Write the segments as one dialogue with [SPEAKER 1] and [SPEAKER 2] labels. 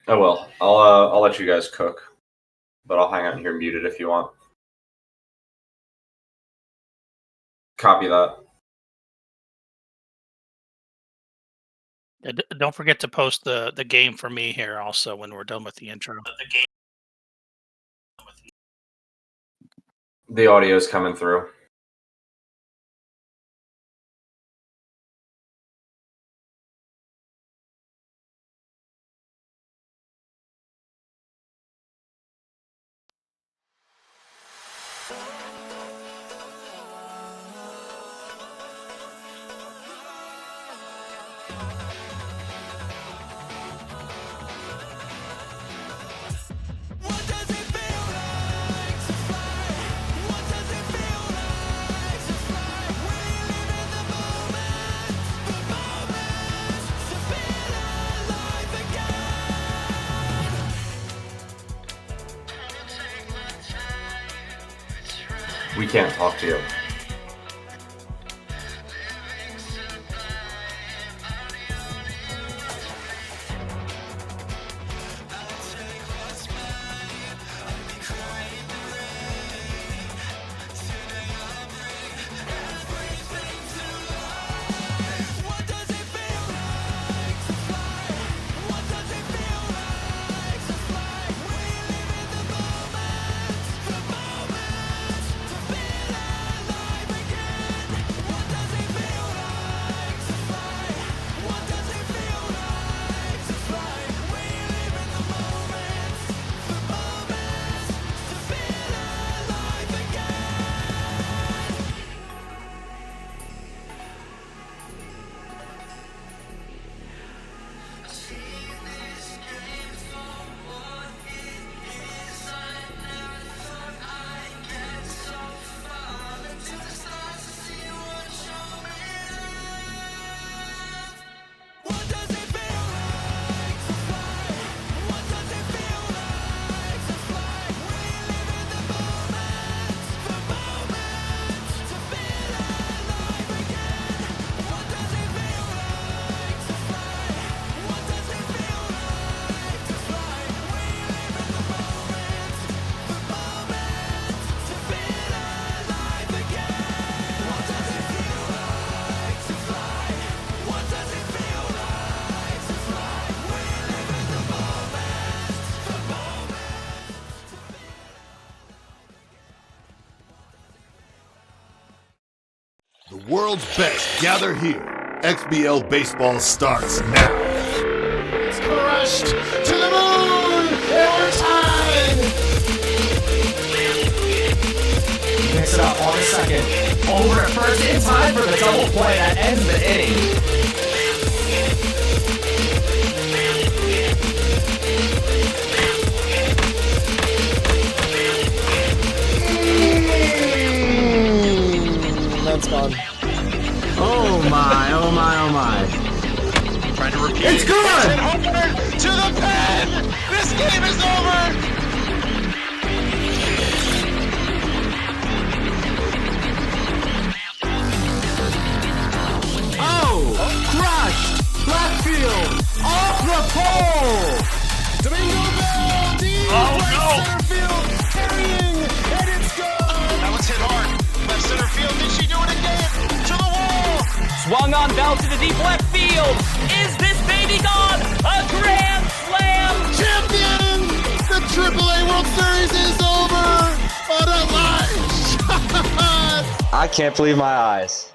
[SPEAKER 1] I will. I'll let you guys cook, but I'll hang out here muted if you want. Copy that.
[SPEAKER 2] Don't forget to post the game for me here also when we're done with the intro.
[SPEAKER 1] The audio's coming through. We can't talk to you.
[SPEAKER 3] The world's best gather here. XBL baseball starts now.
[SPEAKER 4] It's crushed to the moon, and we're tied. Picks it up on the second. Over at first in time for the double play that ends the inning.
[SPEAKER 5] That's gone.
[SPEAKER 4] Oh my, oh my, oh my.
[SPEAKER 2] Trying to repeat.
[SPEAKER 4] It's gone!
[SPEAKER 6] And Homer to the pen! This game is over!
[SPEAKER 4] Oh! Crushed! Left field! Off the pole! Domingo Bell! Deep center field! Carrying! And it's gone!
[SPEAKER 6] That was hit hard. Left center field. Did she do it again? To the wall!
[SPEAKER 7] Swung on Bell to the deep left field. Is this baby gone? A grand slam!
[SPEAKER 4] Champion! The AAA World Series is over! What a line shot!
[SPEAKER 5] I can't believe my eyes.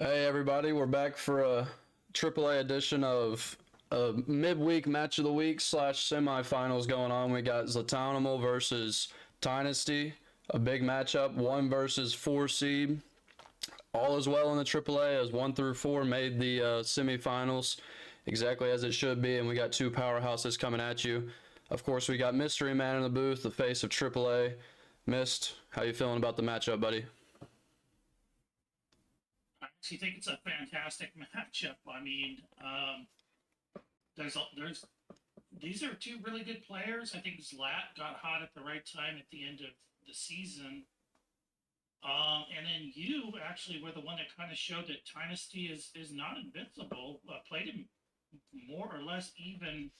[SPEAKER 8] Hey everybody, we're back for a AAA edition of a midweek match of the week / semifinals going on. We got Zlatanimal versus Tynasty, a big matchup, 1 versus 4 seed. All is well in the AAA as 1 through 4 made the semifinals exactly as it should be, and we got 2 powerhouses coming at you. Of course, we got Mystery Man in the booth, the face of AAA. Mist, how you feeling about the matchup, buddy?
[SPEAKER 2] I actually think it's a fantastic matchup. I mean, these are 2 really good players. I think Zlat got hot at the right time at the end of the season.
[SPEAKER 9] And then you actually were the one that kind of showed that Tynasty is not invincible. Played him more or less even.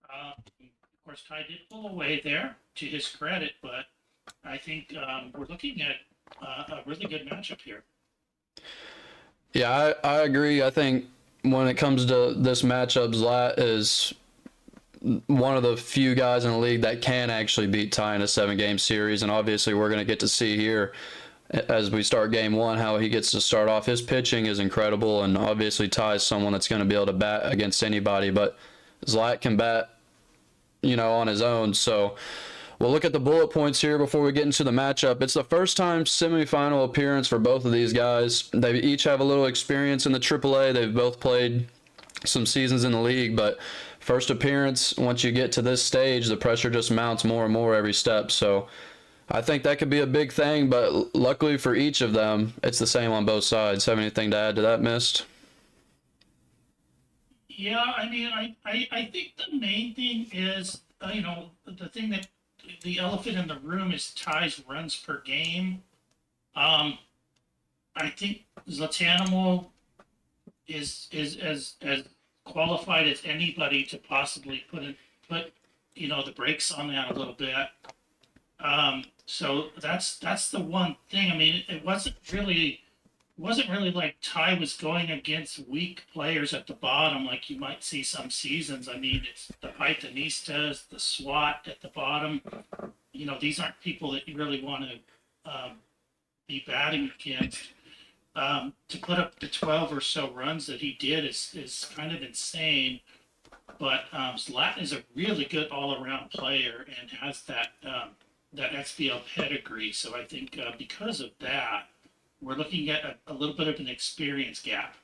[SPEAKER 9] Of course, Ty did pull away there to his credit, but I think we're looking at a really good matchup here.
[SPEAKER 8] Yeah, I agree. I think when it comes to this matchup, Zlat is one of the few guys in the league that can actually beat Ty in a 7-game series, and obviously we're going to get to see here as we start game 1 how he gets to start off. His pitching is incredible, and obviously Ty is someone that's going to be able to bat against anybody, but Zlat can bat, on his own. So we'll look at the bullet points here before we get into the matchup. It's the first time semifinal appearance for both of these guys. They each have a little experience in the AAA. They've both played some seasons in the league, but first appearance, once you get to this stage, the pressure just mounts more and more every step. So I think that could be a big thing, but luckily for each of them, it's the same on both sides. Have anything to add to that, Mist?
[SPEAKER 9] Yeah, I mean, I think the main thing is, the thing that the elephant in the room is Ty's runs per game. I think Zlatanimal is as qualified as anybody to possibly put the brakes on that a little bit. So that's the one thing. I mean, it wasn't really like Ty was going against weak players at the bottom like you might see some seasons. I mean, it's the Pythonistas, the SWAT at the bottom. These aren't people that you really want to be batting against. To put up the 12 or so runs that he did is kind of insane. But Zlatan is a really good all-around player and has that XBL pedigree. So I think because of that, we're looking at a little bit of an experience gap.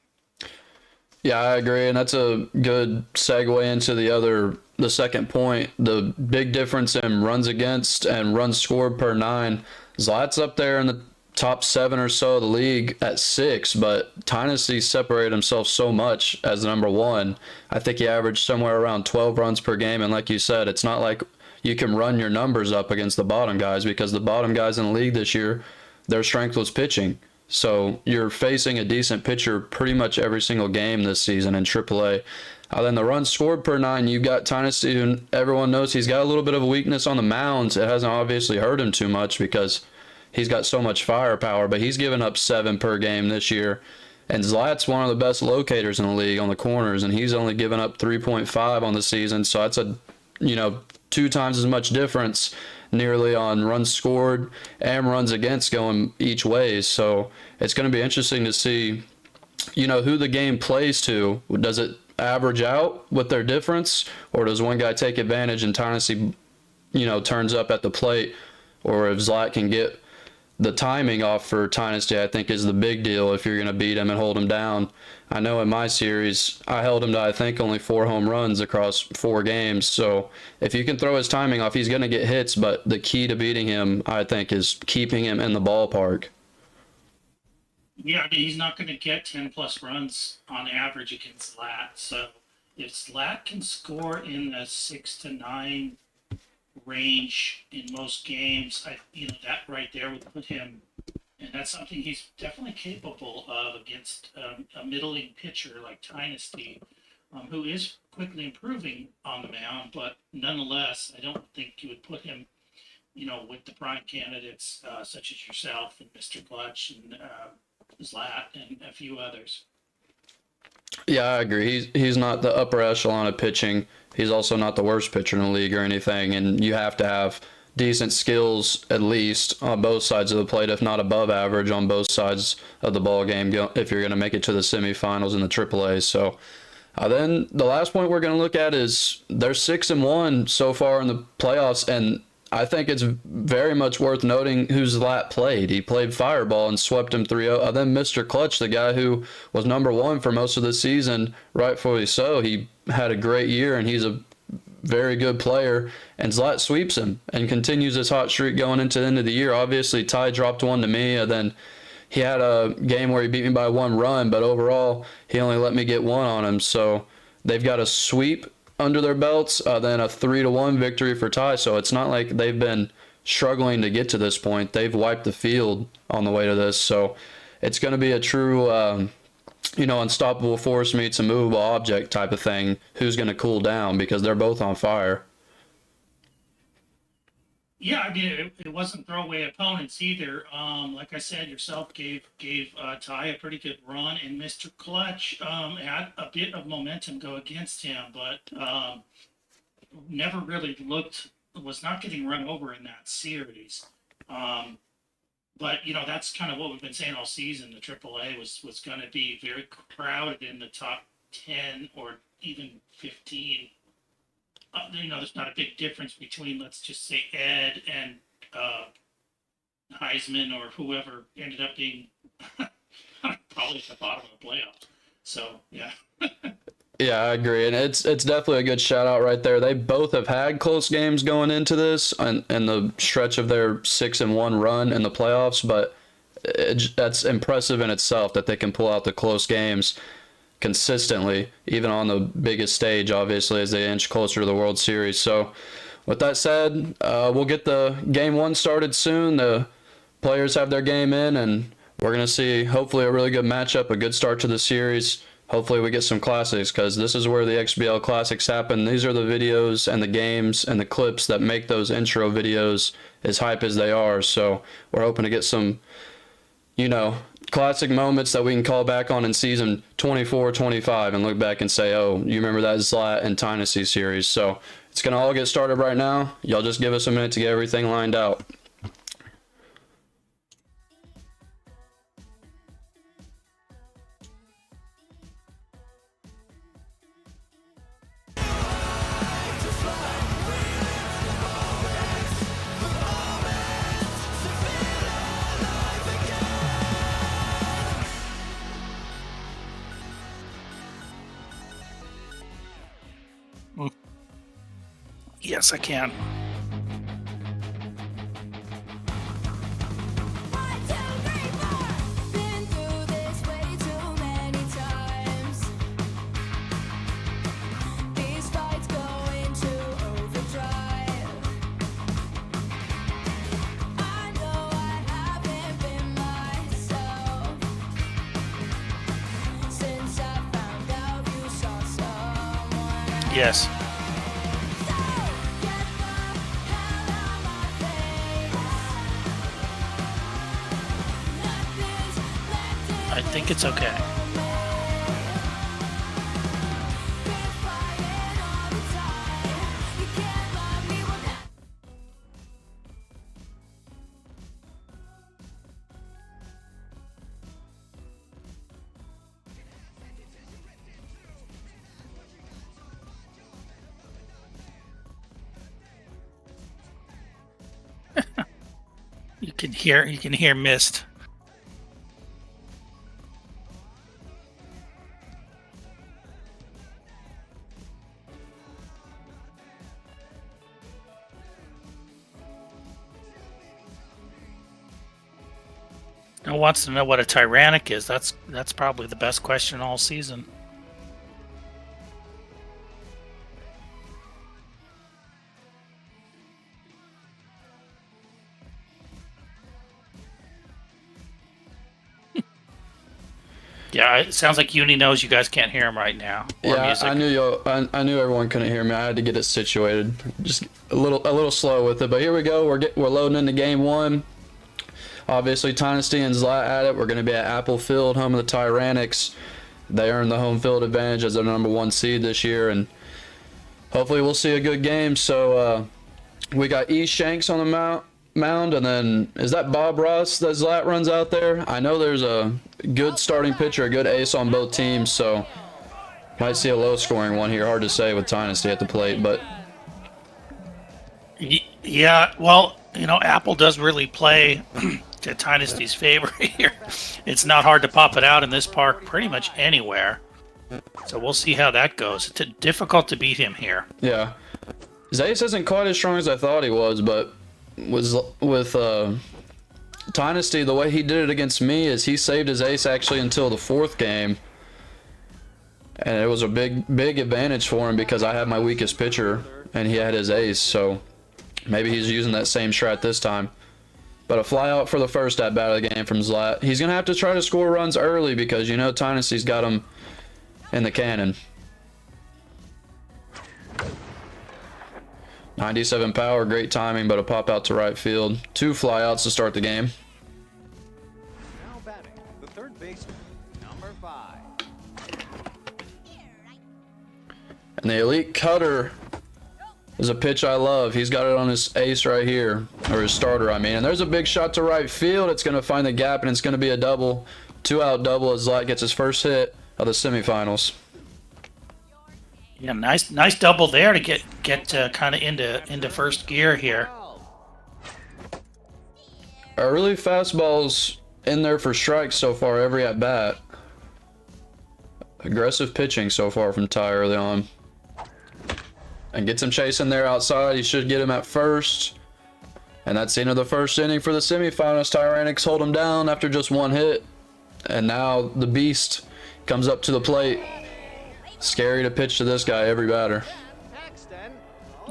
[SPEAKER 8] Yeah, I agree, and that's a good segue into the second point. The big difference in runs against and runs scored per 9. Zlat's up there in the top 7 or so of the league at 6, but Tynasty separated himself so much as the number 1. I think he averaged somewhere around 12 runs per game, and like you said, it's not like you can run your numbers up against the bottom guys, because the bottom guys in the league this year, their strength was pitching. So you're facing a decent pitcher pretty much every single game this season in AAA. Then the runs scored per 9, you've got Tynasty, who everyone knows he's got a little bit of a weakness on the mounds. It hasn't obviously hurt him too much because he's got so much firepower, but he's given up 7 per game this year. And Zlat's one of the best locators in the league on the corners, and he's only given up 3.5 on the season. So that's a 2 times as much difference nearly on runs scored and runs against going each way. So it's going to be interesting to see, who the game plays to. Does it average out with their difference, or does one guy take advantage and Tynasty, turns up at the plate? Or if Zlat can get the timing off for Tynasty, I think is the big deal if you're going to beat him and hold him down. I know in my series, I held him to, I think, only 4 home runs across 4 games. So if you can throw his timing off, he's going to get hits. But the key to beating him, I think, is keeping him in the ballpark.
[SPEAKER 9] Yeah, I mean, he's not going to get 10-plus runs on average against Zlat. So if Zlat can score in the 6 to 9 range in most games, that right there would put him, and that's something he's definitely capable of against a middling pitcher like Tynasty, who is quickly improving on the mound, but nonetheless, I don't think you would put him, with the prime candidates such as yourself and Mr. Clutch and Zlat and a few others.
[SPEAKER 8] Yeah, I agree. He's not the upper echelon of pitching. He's also not the worst pitcher in the league or anything, and you have to have decent skills at least on both sides of the plate, if not above average on both sides of the ball game, if you're going to make it to the semifinals in the AAA. So then the last point we're going to look at is they're 6-1 so far in the playoffs, and I think it's very much worth noting who Zlat played. He played Fireball and swept him 3-0. Then Mr. Clutch, the guy who was number 1 for most of the season, rightfully so, he had a great year, and he's a very good player. And Zlat sweeps him and continues his hot streak going into the end of the year. Obviously, Ty dropped 1 to me, and then he had a game where he beat me by 1 run, but overall, he only let me get 1 on him. So they've got a sweep under their belts, then a 3-1 victory for Ty. So it's not like they've been struggling to get to this point. They've wiped the field on the way to this, so it's going to be a true, unstoppable force meets a movable object type of thing. Who's going to cool down, because they're both on fire.
[SPEAKER 9] Yeah, I mean, it wasn't throwaway opponents either. Like I said, yourself gave Ty a pretty good run, and Mr. Clutch had a bit of momentum go against him, but never really was not getting run over in that series. But that's kind of what we've been saying all season. The AAA was going to be very crowded in the top 10 or even 15. There's not a big difference between, let's just say, Ed and Heisman or whoever ended up being probably at the bottom of the playoffs. So, yeah.
[SPEAKER 8] Yeah, I agree, and it's definitely a good shout out right there. They both have had close games going into this and the stretch of their 6-1 run in the playoffs, but that's impressive in itself that they can pull out the close games consistently, even on the biggest stage, obviously, as they inch closer to the World Series. So with that said, we'll get the game 1 started soon. The players have their game in, and we're going to see hopefully a really good matchup, a good start to the series. Hopefully we get some classics, because this is where the XBL Classics happen. These are the videos and the games and the clips that make those intro videos as hype as they are. So we're hoping to get some, classic moments that we can call back on in season 24, 25 and look back and say, oh, you remember that Zlat and Tynasty series. So it's going to all get started right now. Y'all just give us a minute to get everything lined out.
[SPEAKER 2] Yes, I can. Yes. I think it's okay. You can hear mist. Who wants to know what a tyrannic is? That's probably the best question all season. Yeah, it sounds like Uni knows you guys can't hear him right now.
[SPEAKER 8] Yeah,
[SPEAKER 2] music.
[SPEAKER 8] I knew everyone couldn't hear me. I had to get it situated. Just a little slow with it, but here we go. We're loading into game 1. Obviously, Tynasty and Zlat at it. We're going to be at Apple Field, home of the Tyrannics. They earned the home field advantage as their #1 seed this year, and hopefully we'll see a good game. So we got E. Shanks on the mound, and then is that Bob Ross that Zlat runs out there? I know there's a good starting pitcher, a good ace on both teams, so might see a low-scoring one here. Hard to say with Tynasty at the plate, but
[SPEAKER 2] yeah, well, Apple does really play to Tynasty's favor here. It's not hard to pop it out in this park pretty much anywhere. So we'll see how that goes. It's difficult to beat him here.
[SPEAKER 8] yeah. His ace isn't quite as strong as I thought he was, but with Tynasty, the way he did it against me is he saved his ace actually until the 4th game. And it was a big advantage for him because I had my weakest pitcher and he had his ace. So Maybe he's using that same strat this time. But a fly out for the first at bat of the game from Zlat. He's going to have to try to score runs early because you know Tynasty's got him in the cannon. 97 power, great timing, but a pop out to right field. 2 flyouts to start the game.
[SPEAKER 6] Now batting, the third baseman, number 5.
[SPEAKER 8] And the elite cutter is a pitch I love. He's got it on his ace right here, or his starter, I mean. And there's a big shot to right field. It's going to find the gap, and it's going to be a double. 2-out double as Zlat gets his first hit of the semifinals.
[SPEAKER 2] Yeah, nice double there to get kind of into first gear here.
[SPEAKER 8] Early fastballs in there for strikes so far every at bat. Aggressive pitching so far from Ty early on. And gets him chasing there outside. He should get him at first. And that's the end of the first inning for the semifinals. Tyranics hold him down after just 1 hit. And now the beast comes up to the plate. Scary to pitch to this guy, every batter.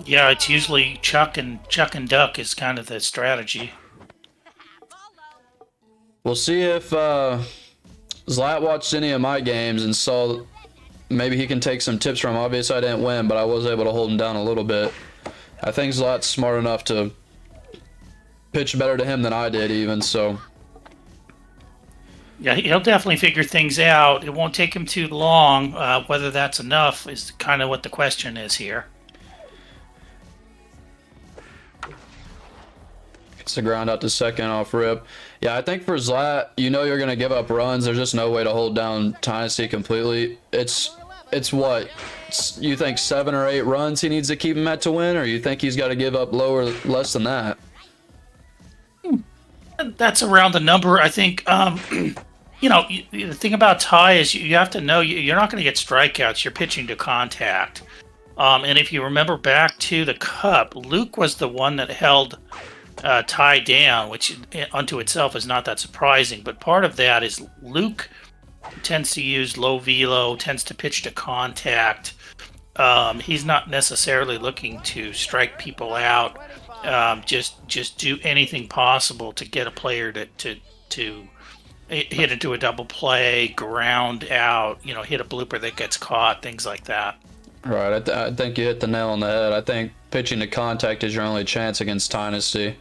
[SPEAKER 2] Yeah, it's usually chuck and duck is kind of the strategy.
[SPEAKER 8] We'll see if Zlat watched any of my games and saw maybe he can take some tips from him. Obviously, I didn't win, but I was able to hold him down a little bit. I think Zlat's smart enough to pitch better to him than I did even, so...
[SPEAKER 2] Yeah, he'll definitely figure things out. It won't take him too long. Whether that's enough is kind of what the question is here.
[SPEAKER 8] It's a ground out to second off rip. Yeah, I think for Zlat, you know you're going to give up runs. There's just no way to hold down Tynasty completely. It's what? You think 7 or 8 runs he needs to keep him at to win, or you think he's got to give up less than that?
[SPEAKER 2] That's around the number. I think, you know, the thing about Ty is you have to know you're not going to get strikeouts. You're pitching to contact. And if you remember back to the Cup, Luke was the one that held Ty down, which unto itself is not that surprising. But part of that is Luke tends to use low velo, tends to pitch to contact. He's not necessarily looking to strike people out. Just do anything possible to get a player to hit into a double play, ground out, you know, hit a blooper that gets caught, things like that.
[SPEAKER 8] Right, I think you hit the nail on the head. I think pitching to contact is your only chance against Tynasty.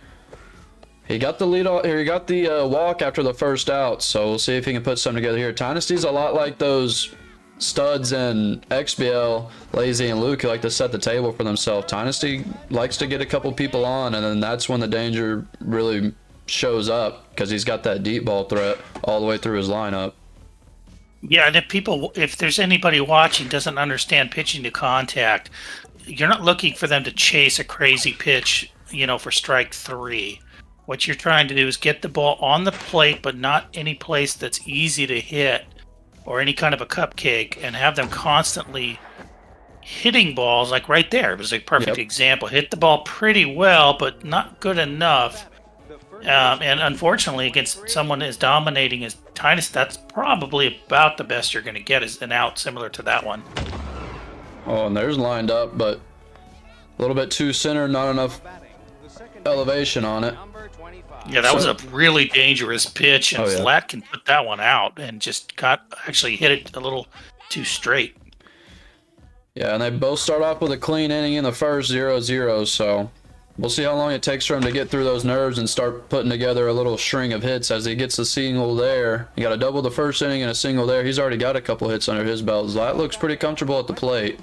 [SPEAKER 8] He got the lead off, he got the walk after the first out, so we'll see if he can put something together here. Tynasty's a lot like those studs in XBL, Lazy and Luke, who like to set the table for themselves. Tynasty likes to get a couple people on, and then that's when the danger really shows up, because he's got that deep ball threat all the way through his lineup.
[SPEAKER 2] Yeah, and if there's anybody watching doesn't understand pitching to contact, you're not looking for them to chase a crazy pitch, you know, for strike 3. What you're trying to do is get the ball on the plate, but not any place that's easy to hit or any kind of a cupcake, and have them constantly hitting balls, like right there. It was a perfect example. Hit the ball pretty well, but not good enough. And unfortunately, against someone as dominating as Tynasty, that's probably about the best you're going to get, is an out similar to that one.
[SPEAKER 8] Oh, and there's lined up, but a little bit too center, not enough elevation on it.
[SPEAKER 2] Yeah, that was a really dangerous pitch, and Zlat can put that one out and just actually hit it a little too straight.
[SPEAKER 8] Yeah, and they both start off with a clean inning in the first, 0-0, so we'll see how long it takes for him to get through those nerves and start putting together a little string of hits as he gets a single there. He got a double the first inning and a single there. He's already got a couple hits under his belt. Zlat looks pretty comfortable at the plate.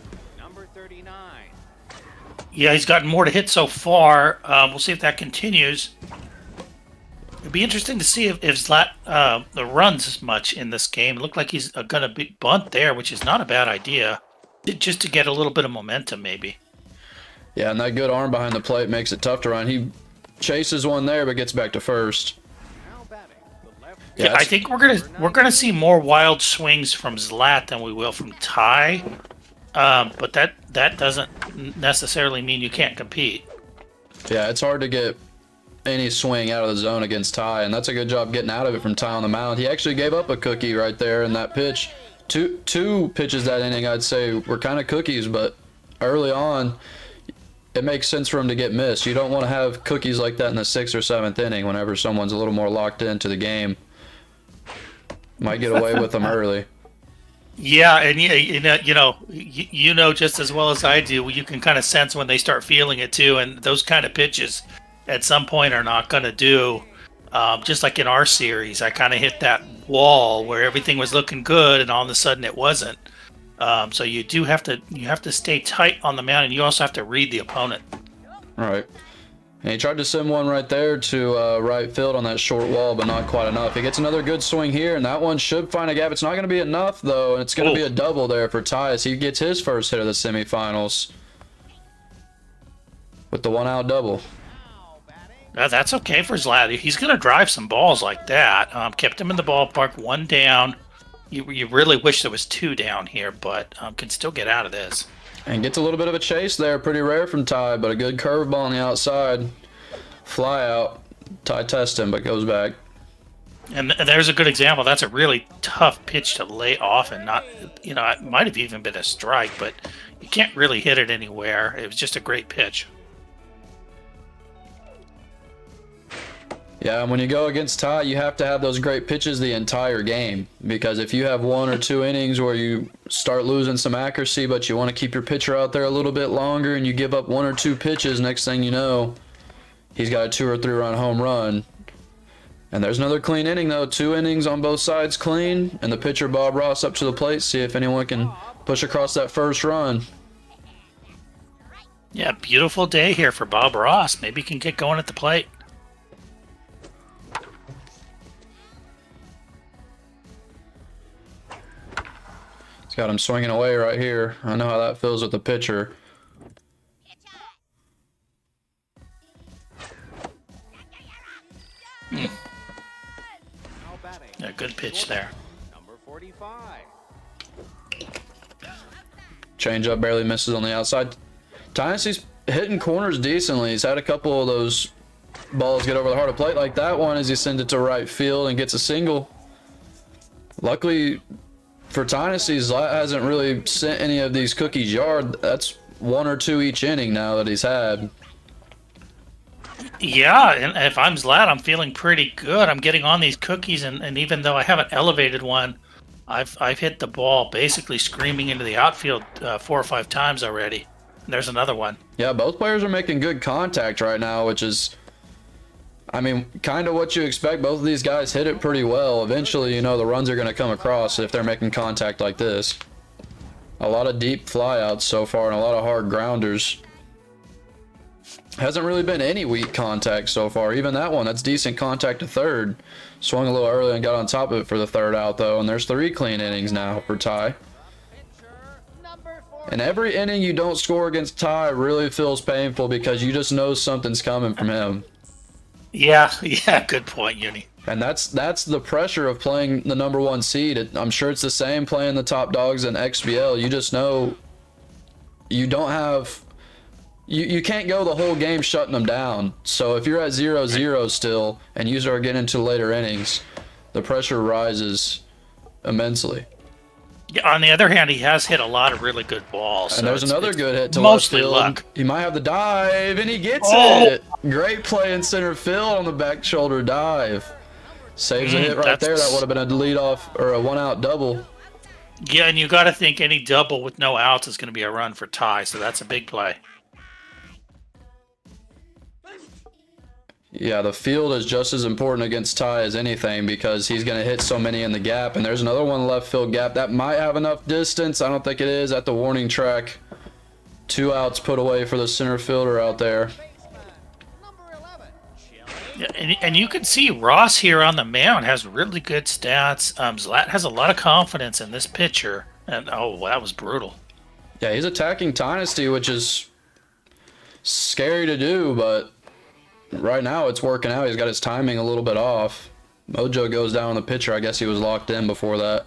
[SPEAKER 2] Yeah, he's gotten more to hit so far. We'll see if that continues. It'd be interesting to see if Zlat runs as much in this game. It looked like he's going to bunt there, which is not a bad idea, just to get a little bit of momentum, maybe.
[SPEAKER 8] Yeah, and that good arm behind the plate makes it tough to run. He chases one there, but gets back to first.
[SPEAKER 2] Yeah, I think we're gonna see more wild swings from Zlat than we will from Ty, but that doesn't necessarily mean you can't compete.
[SPEAKER 8] Yeah, it's hard to get any swing out of the zone against Ty, and that's a good job getting out of it from Ty on the mound. He actually gave up a cookie right there in that pitch. Two pitches that inning, I'd say, were kind of cookies, but early on, it makes sense for him to get missed. You don't want to have cookies like that in the 6th or 7th inning whenever someone's a little more locked into the game. Might get away with them early.
[SPEAKER 2] Yeah, and you know just as well as I do, you can kind of sense when they start feeling it too, and those kind of pitches at some point are not going to do. Just like in our series, I kind of hit that wall where everything was looking good, and all of a sudden it wasn't. So you have to stay tight on the mound, and you also have to read the opponent.
[SPEAKER 8] All right. And he tried to send one right there to right field on that short wall, but not quite enough. He gets another good swing here, and that one should find a gap. It's not going to be enough, though, and it's going to be a double there for Ty as he gets his first hit of the semifinals with the 1-out double.
[SPEAKER 2] That's okay for Zlat. He's going to drive some balls like that. Kept him in the ballpark, 1 down. You really wish there was 2 down here, but can still get out of this.
[SPEAKER 8] And gets a little bit of a chase there. Pretty rare from Ty, but a good curveball on the outside. Fly out. Ty tests him, but goes back.
[SPEAKER 2] And there's a good example. That's a really tough pitch to lay off, and not, it might have even been a strike, but you can't really hit it anywhere. It was just a great pitch.
[SPEAKER 8] Yeah, and when you go against Ty, you have to have those great pitches the entire game. Because if you have 1 or 2 innings where you start losing some accuracy, but you want to keep your pitcher out there a little bit longer, and you give up 1 or 2 pitches, next thing you know, he's got a 2 or 3 run home run. And there's another clean inning, though. 2 innings on both sides clean, and the pitcher, Bob Ross, up to the plate, see if anyone can push across that first run.
[SPEAKER 2] Yeah, beautiful day here for Bob Ross. Maybe he can get going at the plate.
[SPEAKER 8] Got him swinging away right here. I know how that feels with the pitcher.
[SPEAKER 2] Yeah, good pitch there.
[SPEAKER 6] Number 45.
[SPEAKER 8] Changeup barely misses on the outside. Tynasty's hitting corners decently. He's had a couple of those balls get over the heart of plate like that one as he sends it to right field and gets a single. Luckily for Tynasty, Zlat hasn't really sent any of these cookies yard. That's 1 or 2 each inning now that he's had.
[SPEAKER 2] Yeah, and if I'm Zlat, I'm feeling pretty good. I'm getting on these cookies, and even though I haven't elevated one, I've hit the ball basically screaming into the outfield 4 or 5 times already. And there's another one.
[SPEAKER 8] Yeah, both players are making good contact right now, which is, I mean, kind of what you expect. Both of these guys hit it pretty well. Eventually, the runs are going to come across if they're making contact like this. A lot of deep flyouts so far and a lot of hard grounders. Hasn't really been any weak contact so far. Even that one, that's decent contact to third. Swung a little early and got on top of it for the 3rd out, though. And there's 3 clean innings now for Ty. And every inning you don't score against Ty really feels painful because you just know something's coming from him.
[SPEAKER 2] Yeah, good point, Uni.
[SPEAKER 8] And that's the pressure of playing the number 1 seed. I'm sure it's the same playing the top dogs in XBL. You just know you don't have... You can't go the whole game shutting them down. So if you're at 0-0 still and you start getting into later innings, the pressure rises immensely.
[SPEAKER 2] Yeah, on the other hand, he has hit a lot of really good balls.
[SPEAKER 8] And there's another good hit to
[SPEAKER 2] mostly
[SPEAKER 8] left field.
[SPEAKER 2] luck.
[SPEAKER 8] He might have the dive, and he gets it. Great play in center field on the back shoulder dive. Saves a hit right there. That would have been a leadoff or a 1-out double.
[SPEAKER 2] Yeah, and you got to think any double with no outs is going to be a run for Ty, so that's a big play.
[SPEAKER 8] Yeah, the field is just as important against Ty as anything because he's going to hit so many in the gap. And there's another one left field gap. That might have enough distance. I don't think it is at the warning track. 2 outs put away for the center fielder out there.
[SPEAKER 2] Yeah, and you can see Ross here on the mound has really good stats. Zlat has a lot of confidence in this pitcher. And, oh, that was brutal.
[SPEAKER 8] Yeah, he's attacking Tynasty, which is scary to do, but... right now it's working out. He's got his timing a little bit off. Mojo goes down on the pitcher. I guess he was locked in before that.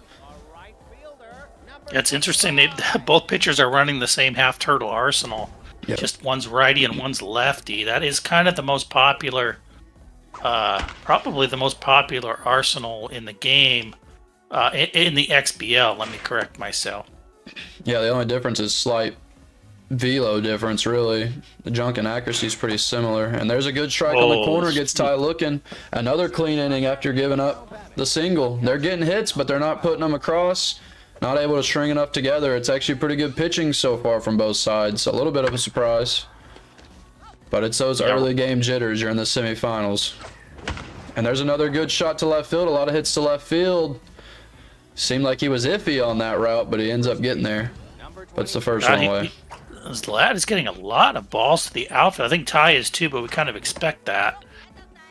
[SPEAKER 2] Yeah, it's interesting. Both pitchers are running the same half-turtle arsenal.
[SPEAKER 8] Yep.
[SPEAKER 2] Just one's righty and one's lefty. That is kind of the most popular, probably the most popular arsenal in the game, in the XBL. Let me correct myself.
[SPEAKER 8] Yeah, the only difference is slight velo difference, really. The junk and accuracy is pretty similar. And there's a good strike on the corner, gets Ty looking. Another clean inning after giving up the single. They're getting hits, but they're not putting them across. Not able to string enough together. It's actually pretty good pitching so far from both sides. A little bit of a surprise. But it's those early game jitters. You're in the semifinals. And there's another good shot to left field. A lot of hits to left field. Seemed like he was iffy on that route, but he ends up getting there. Puts the first one away.
[SPEAKER 2] Zlat is getting a lot of balls to the outfield. I think Ty is too, but we kind of expect that.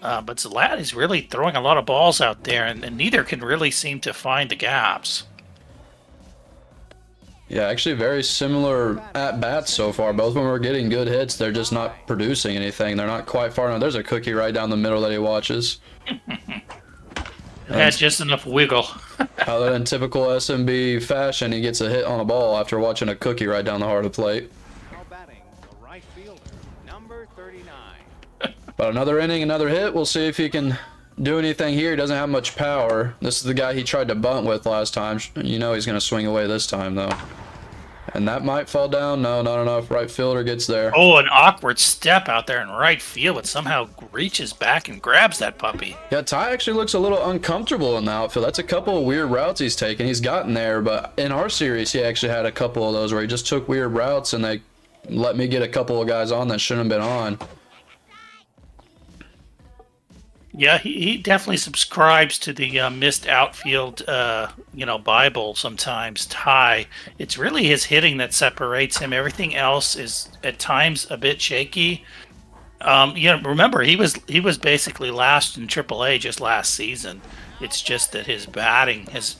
[SPEAKER 2] But Zlat is really throwing a lot of balls out there, and neither can really seem to find the gaps.
[SPEAKER 8] Yeah, actually very similar at-bats so far. Both of them are getting good hits. They're just not producing anything. They're not quite far enough. There's a cookie right down the middle that he watches.
[SPEAKER 2] Had just enough wiggle.
[SPEAKER 8] Other than typical SMB fashion, he gets a hit on a ball after watching a cookie right down the heart of the plate.
[SPEAKER 6] Now batting, the right fielder, number 39.
[SPEAKER 8] But another inning, another hit. We'll see if he can do anything here. He doesn't have much power. This is the guy he tried to bunt with last time. You know he's going to swing away this time, though. And that might fall down. No, not enough. Right fielder gets there.
[SPEAKER 2] Oh, an awkward step out there in right field, but somehow reaches back and grabs that puppy.
[SPEAKER 8] Yeah, Ty actually looks a little uncomfortable in the outfield. That's a couple of weird routes he's taken. He's gotten there, but in our series, he actually had a couple of those where he just took weird routes, and they let me get a couple of guys on that shouldn't have been on.
[SPEAKER 2] Yeah, he definitely subscribes to the missed outfield, Bible sometimes, Ty. It's really his hitting that separates him. Everything else is at times a bit shaky. Remember, he was basically last in AAA just last season. It's just that his batting has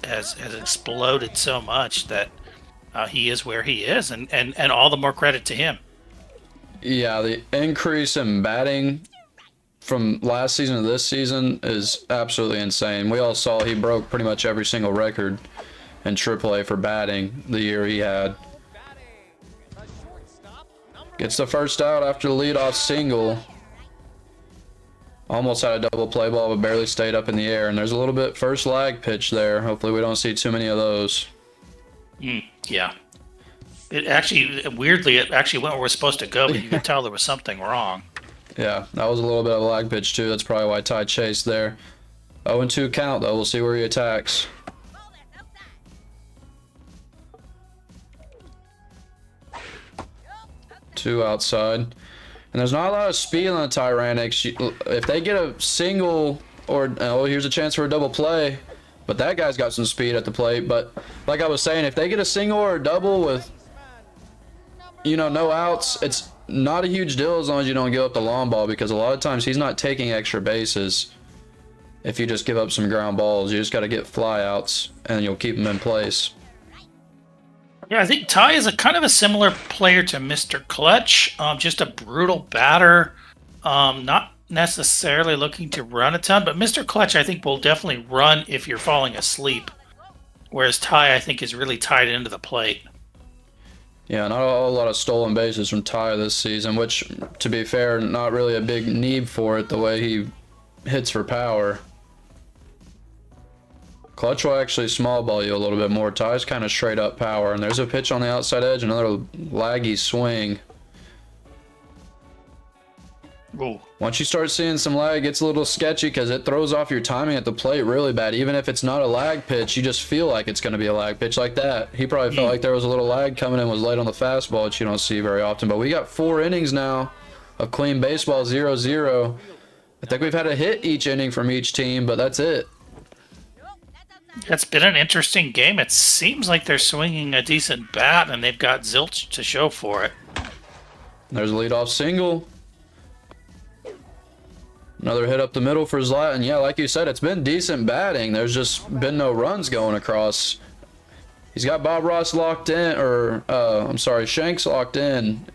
[SPEAKER 2] exploded so much that he is where he is, and all the more credit to him.
[SPEAKER 8] Yeah, the increase in batting from last season to this season is absolutely insane. We all saw he broke pretty much every single record in AAA for batting the year he had. Gets the first out after the leadoff single. Almost had a double play ball, but barely stayed up in the air. And there's a little bit first lag pitch there. Hopefully we don't see too many of those.
[SPEAKER 2] Yeah. It actually, weirdly, it actually went where we're supposed to go, but you could tell there was something wrong.
[SPEAKER 8] Yeah, that was a little bit of a lag pitch too. That's probably why Ty chased there. 0-2 count though. We'll see where he attacks. Two outside. And there's not a lot of speed on the Tyrannics. If they get a single or here's a chance for a double play, but that guy's got some speed at the plate. But like I was saying, if they get a single or a double with no outs, it's not a huge deal as long as you don't give up the long ball, because a lot of times he's not taking extra bases. If you just give up some ground balls, you just got to get fly outs and you'll keep them in place.
[SPEAKER 2] Yeah, I think Ty is a kind of a similar player to Mr. Clutch. Just a brutal batter. Not necessarily looking to run a ton, but Mr. Clutch I think will definitely run if you're falling asleep. Whereas Ty I think is really tied into the plate.
[SPEAKER 8] Yeah, not a whole lot of stolen bases from Ty this season, which, to be fair, not really a big need for it the way he hits for power. Clutch will actually small ball you a little bit more. Ty's kind of straight up power, and there's a pitch on the outside edge, another laggy swing.
[SPEAKER 2] Ooh.
[SPEAKER 8] Once you start seeing some lag, it gets a little sketchy because it throws off your timing at the plate really bad. Even if it's not a lag pitch, you just feel like it's going to be a lag pitch like that. He probably felt like there was a little lag coming in, was late on the fastball, which you don't see very often. But we got 4 innings now of clean baseball, 0-0. I think we've had a hit each inning from each team, but that's it.
[SPEAKER 2] It's been an interesting game. It seems like they're swinging a decent bat, and they've got zilch to show for it.
[SPEAKER 8] There's a leadoff single. Another hit up the middle for Zlatan. Yeah, like you said, it's been decent batting. There's just been no runs going across. He's got Bob Ross locked in, Shanks locked in.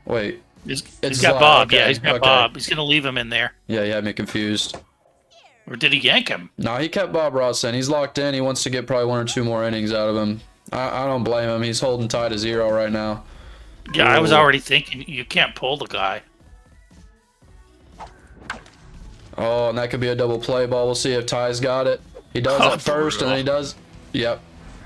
[SPEAKER 8] Wait.
[SPEAKER 2] He's got Bob. Okay. Yeah, he's got Bob. He's going to leave him in there.
[SPEAKER 8] Yeah, you had me confused.
[SPEAKER 2] Or did he yank him?
[SPEAKER 8] No, he kept Bob Ross in. He's locked in. He wants to get probably 1 or 2 more innings out of him. I don't blame him. He's holding tight to 0 right now.
[SPEAKER 2] Yeah, I was already thinking you can't pull the guy.
[SPEAKER 8] Oh, and that could be a double play ball. We'll see if Ty's got it. He does at first, and then he does. Yep.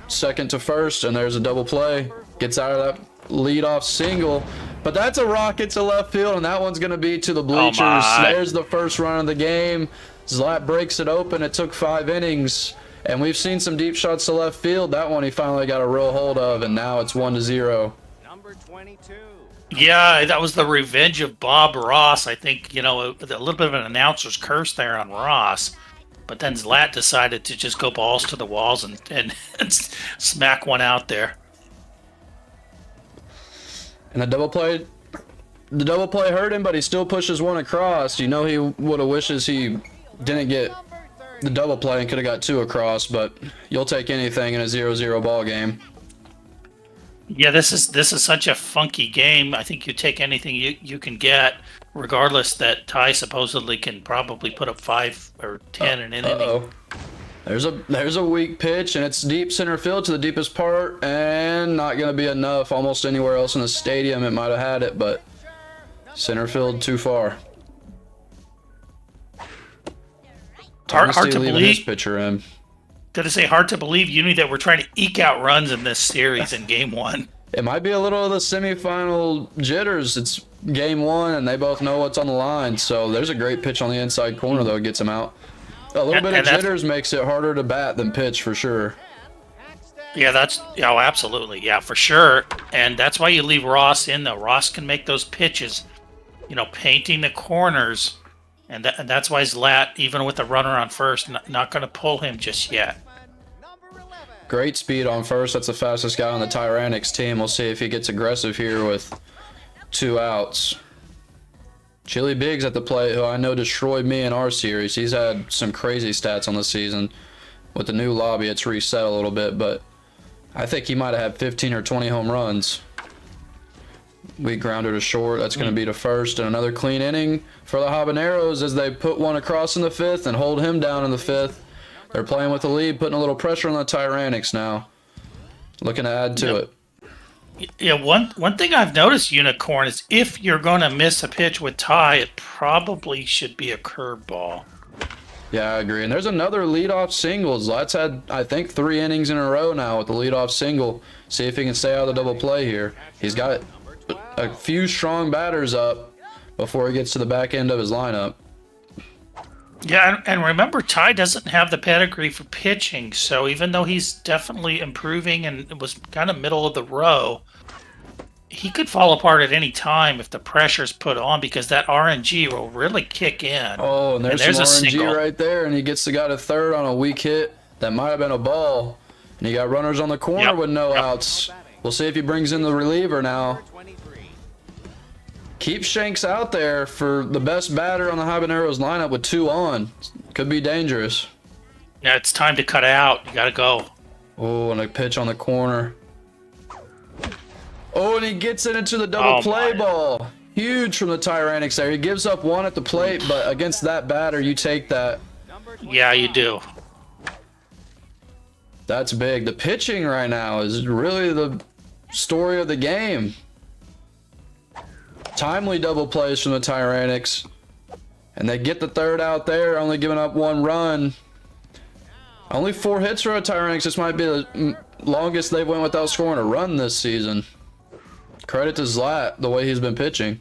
[SPEAKER 8] Second to first, and there's a double play. Gets out of that leadoff single. But that's a rocket to left field, and that one's going to be to the bleachers.
[SPEAKER 2] my.
[SPEAKER 8] There's the first run of the game. Zlat breaks it open. It took 5 innings, and we've seen some deep shots to left field. That one he finally got a real hold of, and now it's 1-0.
[SPEAKER 6] Number 22.
[SPEAKER 2] Yeah, that was the revenge of Bob Ross. I think, you know, a little bit of an announcer's curse there on Ross. But then Zlat decided to just go balls to the walls and smack one out there.
[SPEAKER 8] And the double play hurt him, but he still pushes one across. You know he would have wishes he didn't get the double play and could have got 2 across, but you'll take anything in a 0-0 ball game.
[SPEAKER 2] Yeah, this is such a funky game. I think you take anything you can get, regardless that Ty supposedly can probably put up 5 or 10 in an inning.
[SPEAKER 8] There's a weak pitch, and it's deep center field to the deepest part, and not going to be enough. Almost anywhere else in the stadium it might have had it, but center field too far.
[SPEAKER 2] Hard to
[SPEAKER 8] leaving
[SPEAKER 2] believe.
[SPEAKER 8] his pitcher in.
[SPEAKER 2] Gotta say, hard to believe, Uni, that we're trying to eke out runs in this series in Game 1.
[SPEAKER 8] It might be a little of the semifinal jitters. It's Game 1, and they both know what's on the line. So there's a great pitch on the inside corner, though. It gets him out. A little bit of jitters makes it harder to bat than pitch, for sure.
[SPEAKER 2] Yeah, absolutely. Yeah, for sure. And that's why you leave Ross in, though. Ross can make those pitches, you know, painting the corners. And that's why Zlat, even with the runner on first, not going to pull him just yet.
[SPEAKER 8] Great speed on first. That's the fastest guy on the Tyrannics team. We'll see if he gets aggressive here with 2 outs. Chili Biggs at the plate, who I know destroyed me in our series. He's had some crazy stats on the season. With the new lobby, it's reset a little bit, but I think he might have had 15 or 20 home runs. We grounded to short. That's going to be to first, and another clean inning for the Habaneros as they put one across in the 5th and hold him down in the 5th. They're playing with the lead, putting a little pressure on the Tyrannics now. Looking to add to it.
[SPEAKER 2] Yeah, one thing I've noticed, Unicorn, is if you're going to miss a pitch with Ty, it probably should be a curveball.
[SPEAKER 8] Yeah, I agree. And there's another leadoff single. Zlat's had, I think, 3 innings in a row now with the leadoff single. See if he can stay out of the double play here. He's got a few strong batters up before he gets to the back end of his lineup.
[SPEAKER 2] Yeah, and remember, Ty doesn't have the pedigree for pitching, so even though he's definitely improving and it was kind of middle of the row, he could fall apart at any time if the pressure's put on, because that RNG will really kick in.
[SPEAKER 8] Oh, and there's some
[SPEAKER 2] a
[SPEAKER 8] RNG
[SPEAKER 2] single
[SPEAKER 8] right there, and he gets the guy to third on a weak hit. That might have been a ball. And you got runners on the corner with no outs. We'll see if he brings in the reliever now. Keep Shanks out there for the best batter on the Habaneros lineup with 2 on. Could be dangerous.
[SPEAKER 2] Yeah, it's time to cut out. You got to go.
[SPEAKER 8] Oh, and a pitch on the corner. Oh, and he gets it into the double play ball. Huge from the Tyrannics there. He gives up 1 at the plate, but against that batter, you take that.
[SPEAKER 2] Yeah, you do.
[SPEAKER 8] That's big. The pitching right now is really the story of the game. Timely double plays from the Tyrannics. And they get the third out there, only giving up 1 run. Only 4 hits for the Tyrannics. This might be the longest they've went without scoring a run this season. Credit to Zlat, the way he's been pitching.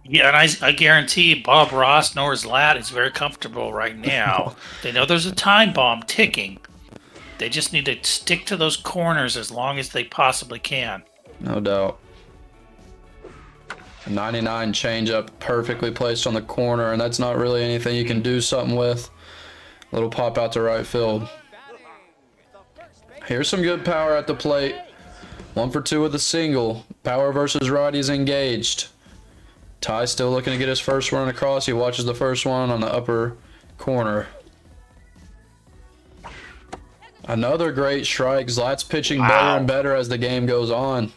[SPEAKER 2] Yeah, and I guarantee Bob Ross nor Zlat is very comfortable right now. They know there's a time bomb ticking. They just need to stick to those corners as long as they possibly can.
[SPEAKER 8] No doubt. A 99 changeup perfectly placed on the corner, and that's not really anything you can do something with. Little pop out to right field. Here's some good power at the plate. 1 for 2 with a single. Power versus righties engaged. Ty still looking to get his first run across. He watches the first one on the upper corner. Another great strike. Zlat's pitching better and better as the game goes on.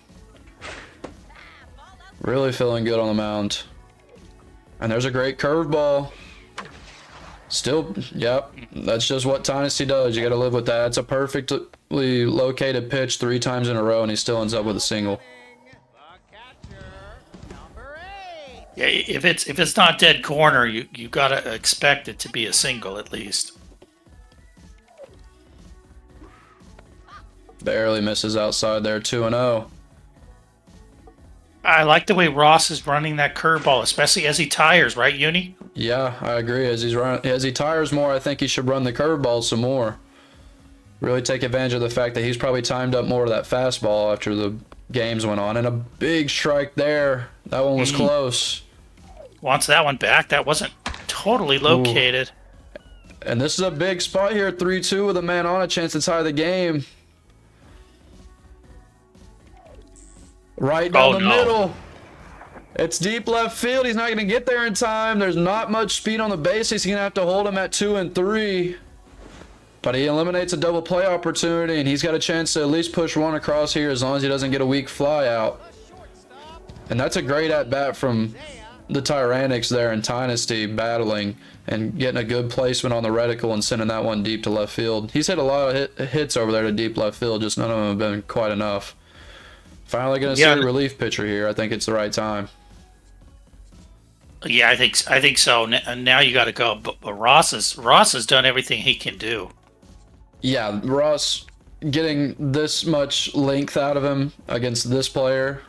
[SPEAKER 8] Really feeling good on the mound. And there's a great curveball. Still, yep, that's just what Tynasty does. You got to live with that. It's a perfectly located pitch 3 times in a row, and he still ends up with a single.
[SPEAKER 2] Yeah, if it's not dead corner, you got to expect it to be a single at least.
[SPEAKER 8] Barely misses outside there, 2-0.
[SPEAKER 2] I like the way Ross is running that curveball, especially as he tires, right, Uni?
[SPEAKER 8] Yeah, I agree. As he tires more, I think he should run the curveball some more. Really take advantage of the fact that he's probably timed up more of that fastball after the games went on. And a big strike there. That one was close.
[SPEAKER 2] Wants that one back. That wasn't totally located.
[SPEAKER 8] Ooh. And this is a big spot here, 3-2 with a man on, a chance to tie the game. Right down the middle. It's deep left field. He's not going to get there in time. There's not much speed on the bases. He's going to have to hold him at 2 and 3. But he eliminates a double play opportunity, and he's got a chance to at least push one across here as long as he doesn't get a weak fly out. And that's a great at-bat from the Tyrannics there in Tynasty, battling and getting a good placement on the reticle and sending that one deep to left field. He's hit a lot of hits over there to deep left field, just none of them have been quite enough. Finally going to see a relief pitcher here. I think it's the right time.
[SPEAKER 2] Yeah, I think so. Now you got to go. But Ross has done everything he can do.
[SPEAKER 8] Yeah, Ross getting this much length out of him against this player.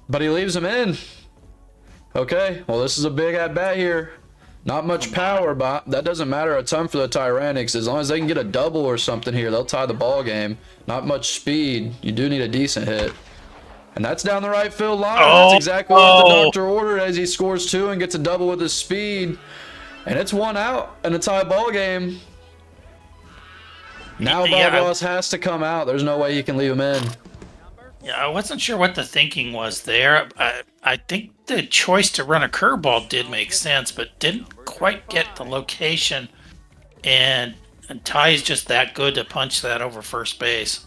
[SPEAKER 8] But he leaves him in. Okay, well, this is a big at-bat here. Not much power, but that doesn't matter a ton for the Tyrannics. As long as they can get a double or something here, they'll tie the ball game. Not much speed. You do need a decent hit. And that's down the right field line. That's exactly what the doctor ordered as he scores 2 and gets a double with his speed. And it's 1 out and a tie ball game. Now Bob Ross has to come out. There's no way you can leave him in.
[SPEAKER 2] Yeah, I wasn't sure what the thinking was there. I think the choice to run a curveball did make sense, but didn't quite get the location. And Ty is just that good to punch that over first base.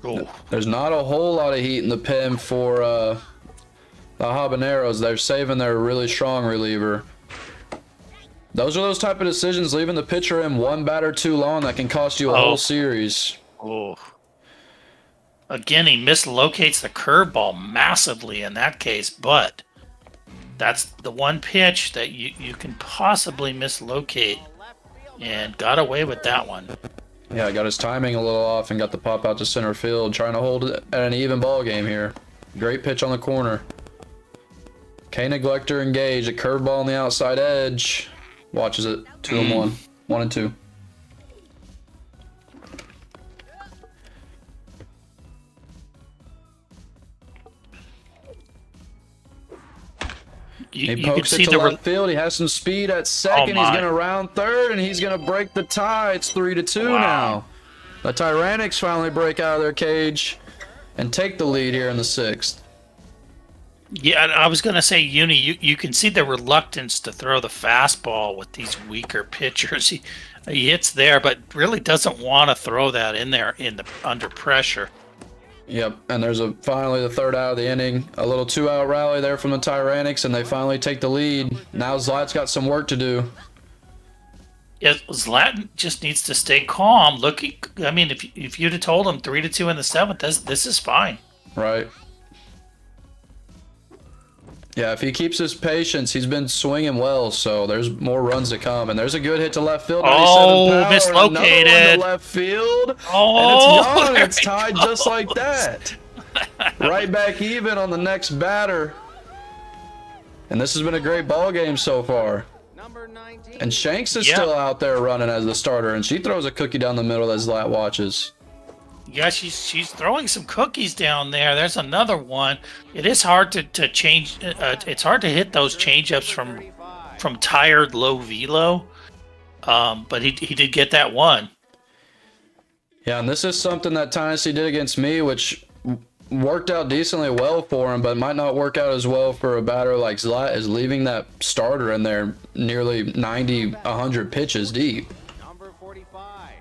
[SPEAKER 2] Ooh.
[SPEAKER 8] There's not a whole lot of heat in the pen for the Habaneros. They're saving their really strong reliever. Those are those type of decisions, leaving the pitcher in one batter too long, that can cost you a whole series.
[SPEAKER 2] Oh. Again, he mislocates the curveball massively in that case, but that's the one pitch that you can possibly mislocate, and got away with that one.
[SPEAKER 8] Yeah, got his timing a little off and got the pop out to center field, trying to hold it at an even ball game here. Great pitch on the corner. K-Neglector engaged, a curveball on the outside edge. Watches it. 2 and 1. 1 and 2. He pokes it to left field. He has some speed at second. He's going to round third, and he's going to break the tie. It's 3-2 now. The Tyrannics finally break out of their cage and take the lead here in the 6th.
[SPEAKER 2] Yeah, I was going to say, Uni, you can see the reluctance to throw the fastball with these weaker pitchers. He hits there, but really doesn't want to throw that in there under pressure.
[SPEAKER 8] Yep, and there's finally the 3rd out of the inning. A little 2-out rally there from the Tyrannics, and they finally take the lead. Now Zlat's got some work to do.
[SPEAKER 2] Yeah, Zlatan just needs to stay calm. I mean, if you'd have told him 3-2 in the 7th, this is fine.
[SPEAKER 8] Right. Yeah, if he keeps his patience, he's been swinging well, so there's more runs to come. And there's a good hit to left field.
[SPEAKER 2] Oh, mislocated.
[SPEAKER 8] Another one to left field.
[SPEAKER 2] Oh,
[SPEAKER 8] and it's gone. It's tied just like that. Right back even on the next batter. And this has been a great ball game so far. And Shanks is still out there running as the starter, and she throws a cookie down the middle that Zlat watches.
[SPEAKER 2] Yeah, she's throwing some cookies down there. There's another one. It is hard to change. It's hard to hit those changeups from tired low velo. But he did get that one.
[SPEAKER 8] Yeah, and this is something that Tynasty did against me, which worked out decently well for him, but might not work out as well for a batter like Zlat, is leaving that starter in there nearly 90, 100 pitches deep.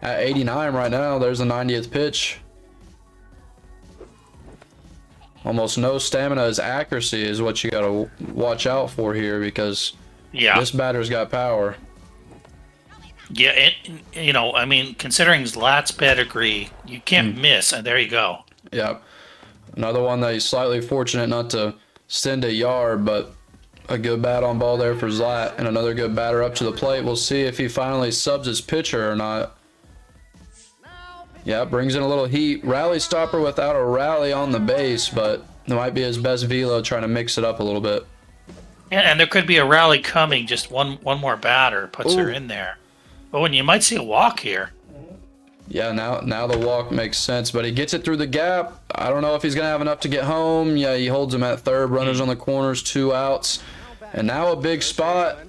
[SPEAKER 8] At 89 right now, there's the 90th pitch. Almost no stamina. His accuracy is what you got to watch out for here, because this batter's got power.
[SPEAKER 2] Yeah, I mean, considering Zlat's pedigree, you can't miss, and there you go.
[SPEAKER 8] Yep. Another one that he's slightly fortunate not to send a yard, but a good bat on ball there for Zlat, and another good batter up to the plate. We'll see if he finally subs his pitcher or not. Yeah, brings in a little heat. Rally stopper without a rally on the base, but it might be his best velo trying to mix it up a little bit.
[SPEAKER 2] And there could be a rally coming. Just one more batter puts her
[SPEAKER 8] Ooh.
[SPEAKER 2] in there. Oh, and you might see a walk here.
[SPEAKER 8] Yeah, now the walk makes sense, but he gets it through the gap. I don't know if he's going to have enough to get home. Yeah, he holds him at third. Runners on the corners, 2 outs. And now a big spot.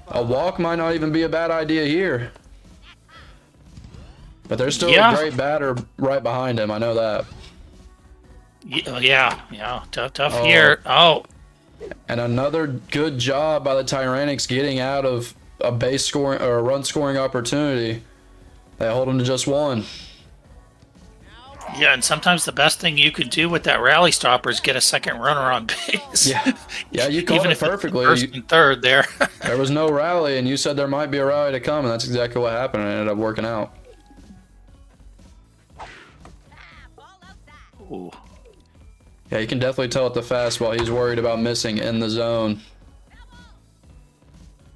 [SPEAKER 8] A walk might not even be a bad idea here. But there's still a great batter right behind him. I know that.
[SPEAKER 2] Yeah. Tough here. Oh.
[SPEAKER 8] And another good job by the Tyrannics getting out of a base scoring or a run scoring opportunity. They hold him to just 1.
[SPEAKER 2] Yeah, and sometimes the best thing you can do with that rally stopper is get a second runner on base.
[SPEAKER 8] Yeah, you called
[SPEAKER 2] Even
[SPEAKER 8] it
[SPEAKER 2] if it's
[SPEAKER 8] perfectly.
[SPEAKER 2] First and third there.
[SPEAKER 8] There was no rally, and you said there might be a rally to come, and that's exactly what happened. And it ended up working out.
[SPEAKER 2] Ooh.
[SPEAKER 8] Yeah, you can definitely tell at the fastball he's worried about missing in the zone.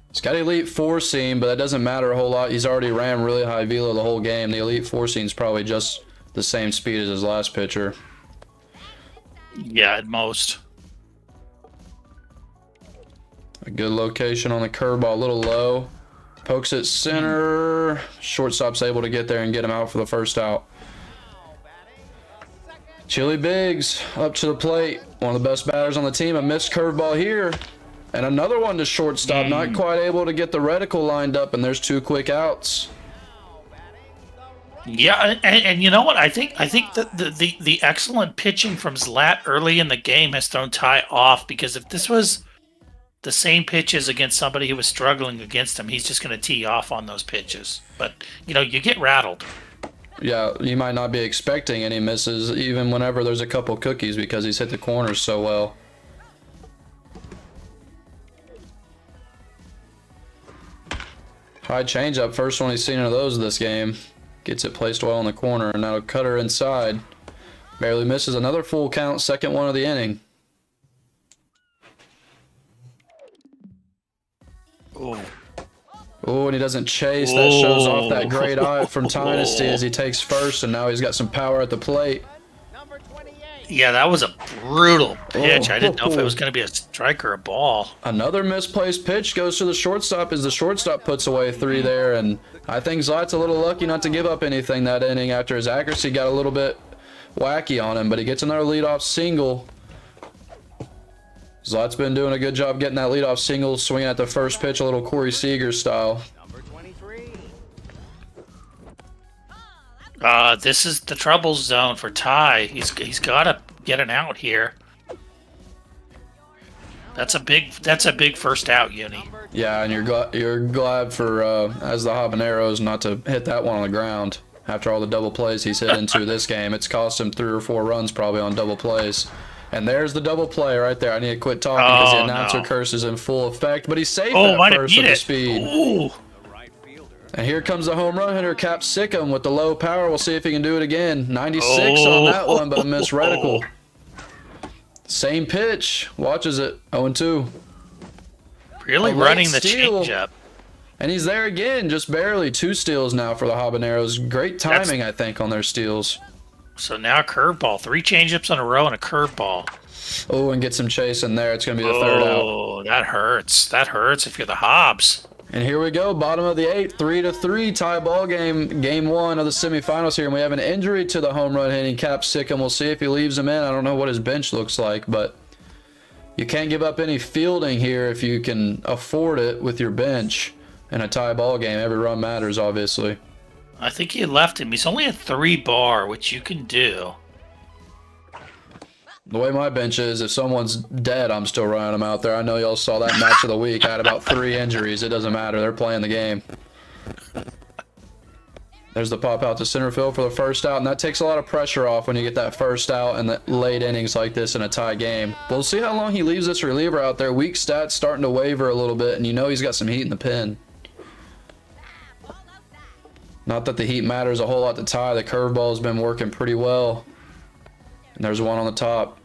[SPEAKER 8] He's got elite 4-seam, but that doesn't matter a whole lot. He's already ran really high velo the whole game. The elite 4-seam is probably just the same speed as his last pitcher.
[SPEAKER 2] Yeah, at most.
[SPEAKER 8] A good location on the curveball, a little low. Pokes it center. Shortstop's able to get there and get him out for the first out. Chili Biggs up to the plate. One of the best batters on the team. A missed curveball here. And another one to shortstop. Not quite able to get the reticle lined up, and there's 2 quick outs.
[SPEAKER 2] Yeah, and you know what? I think that the excellent pitching from Zlat early in the game has thrown Ty off, because if this was the same pitches against somebody who was struggling against him, he's just going to tee off on those pitches. But, you get rattled.
[SPEAKER 8] Yeah, you might not be expecting any misses even whenever there's a couple cookies, because he's hit the corners so well. High changeup, first one he's seen of those this game. Gets it placed well in the corner, and that'll cut her inside. Barely misses, another full count, second one of the inning. Oh, and he doesn't chase. That shows off that great eye from Tynasty as he takes first, and now he's got some power at the plate.
[SPEAKER 2] Yeah, that was a brutal pitch. I didn't know if it was going to be a strike or a ball.
[SPEAKER 8] Another misplaced pitch goes to the shortstop as the shortstop puts away 3 there, and I think Zlat's a little lucky not to give up anything that inning after his accuracy got a little bit wacky on him, but he gets another leadoff single. Zlat's been doing a good job getting that leadoff single, swinging at the first pitch, a little Corey Seager style.
[SPEAKER 2] This is the trouble zone for Ty. He's got to get an out here. That's a big first out, Uni.
[SPEAKER 8] Yeah, and you're glad for as the Habaneros not to hit that one on the ground after all the double plays he's hit into this game. It's cost him 3 or 4 runs probably on double plays. And there's the double play right there. I need to quit talking because the announcer curse is in full effect, but he's safe at first with the speed.
[SPEAKER 2] Ooh.
[SPEAKER 8] And here comes the home run hitter, Capsicum, with the low power. We'll see if he can do it again. 96 on that one, but a missed reticle. Same pitch. Watches it. 0-2.
[SPEAKER 2] Really running the changeup.
[SPEAKER 8] And he's there again, just barely. 2 steals now for the Habaneros. Great timing, I think, on their steals.
[SPEAKER 2] So now a curveball. 3 changeups in a row and a curveball.
[SPEAKER 8] Oh, and get some chase in there. It's going to be the third out.
[SPEAKER 2] Oh, that hurts. That hurts if you're the Hobbs.
[SPEAKER 8] And here we go, bottom of the 8th, 3-3 tie ball game, game 1 of the semifinals here. And we have an injury to the home run hitting Capsicum. We'll see if he leaves him in. I don't know what his bench looks like, but you can't give up any fielding here if you can afford it with your bench in a tie ball game. Every run matters, obviously.
[SPEAKER 2] I think you left him. He's only a 3 bar, which you can do.
[SPEAKER 8] The way my bench is, if someone's dead, I'm still running them out there. I know y'all saw that match of the week. I had about 3 injuries. It doesn't matter. They're playing the game. There's the pop out to center field for the first out, and that takes a lot of pressure off when you get that first out in the late innings like this in a tie game. We'll see how long he leaves this reliever out there. Weak stats starting to waver a little bit, and you know he's got some heat in the pen. Not that the heat matters a whole lot to Ty. The curveball has been working pretty well. And there's one on the top.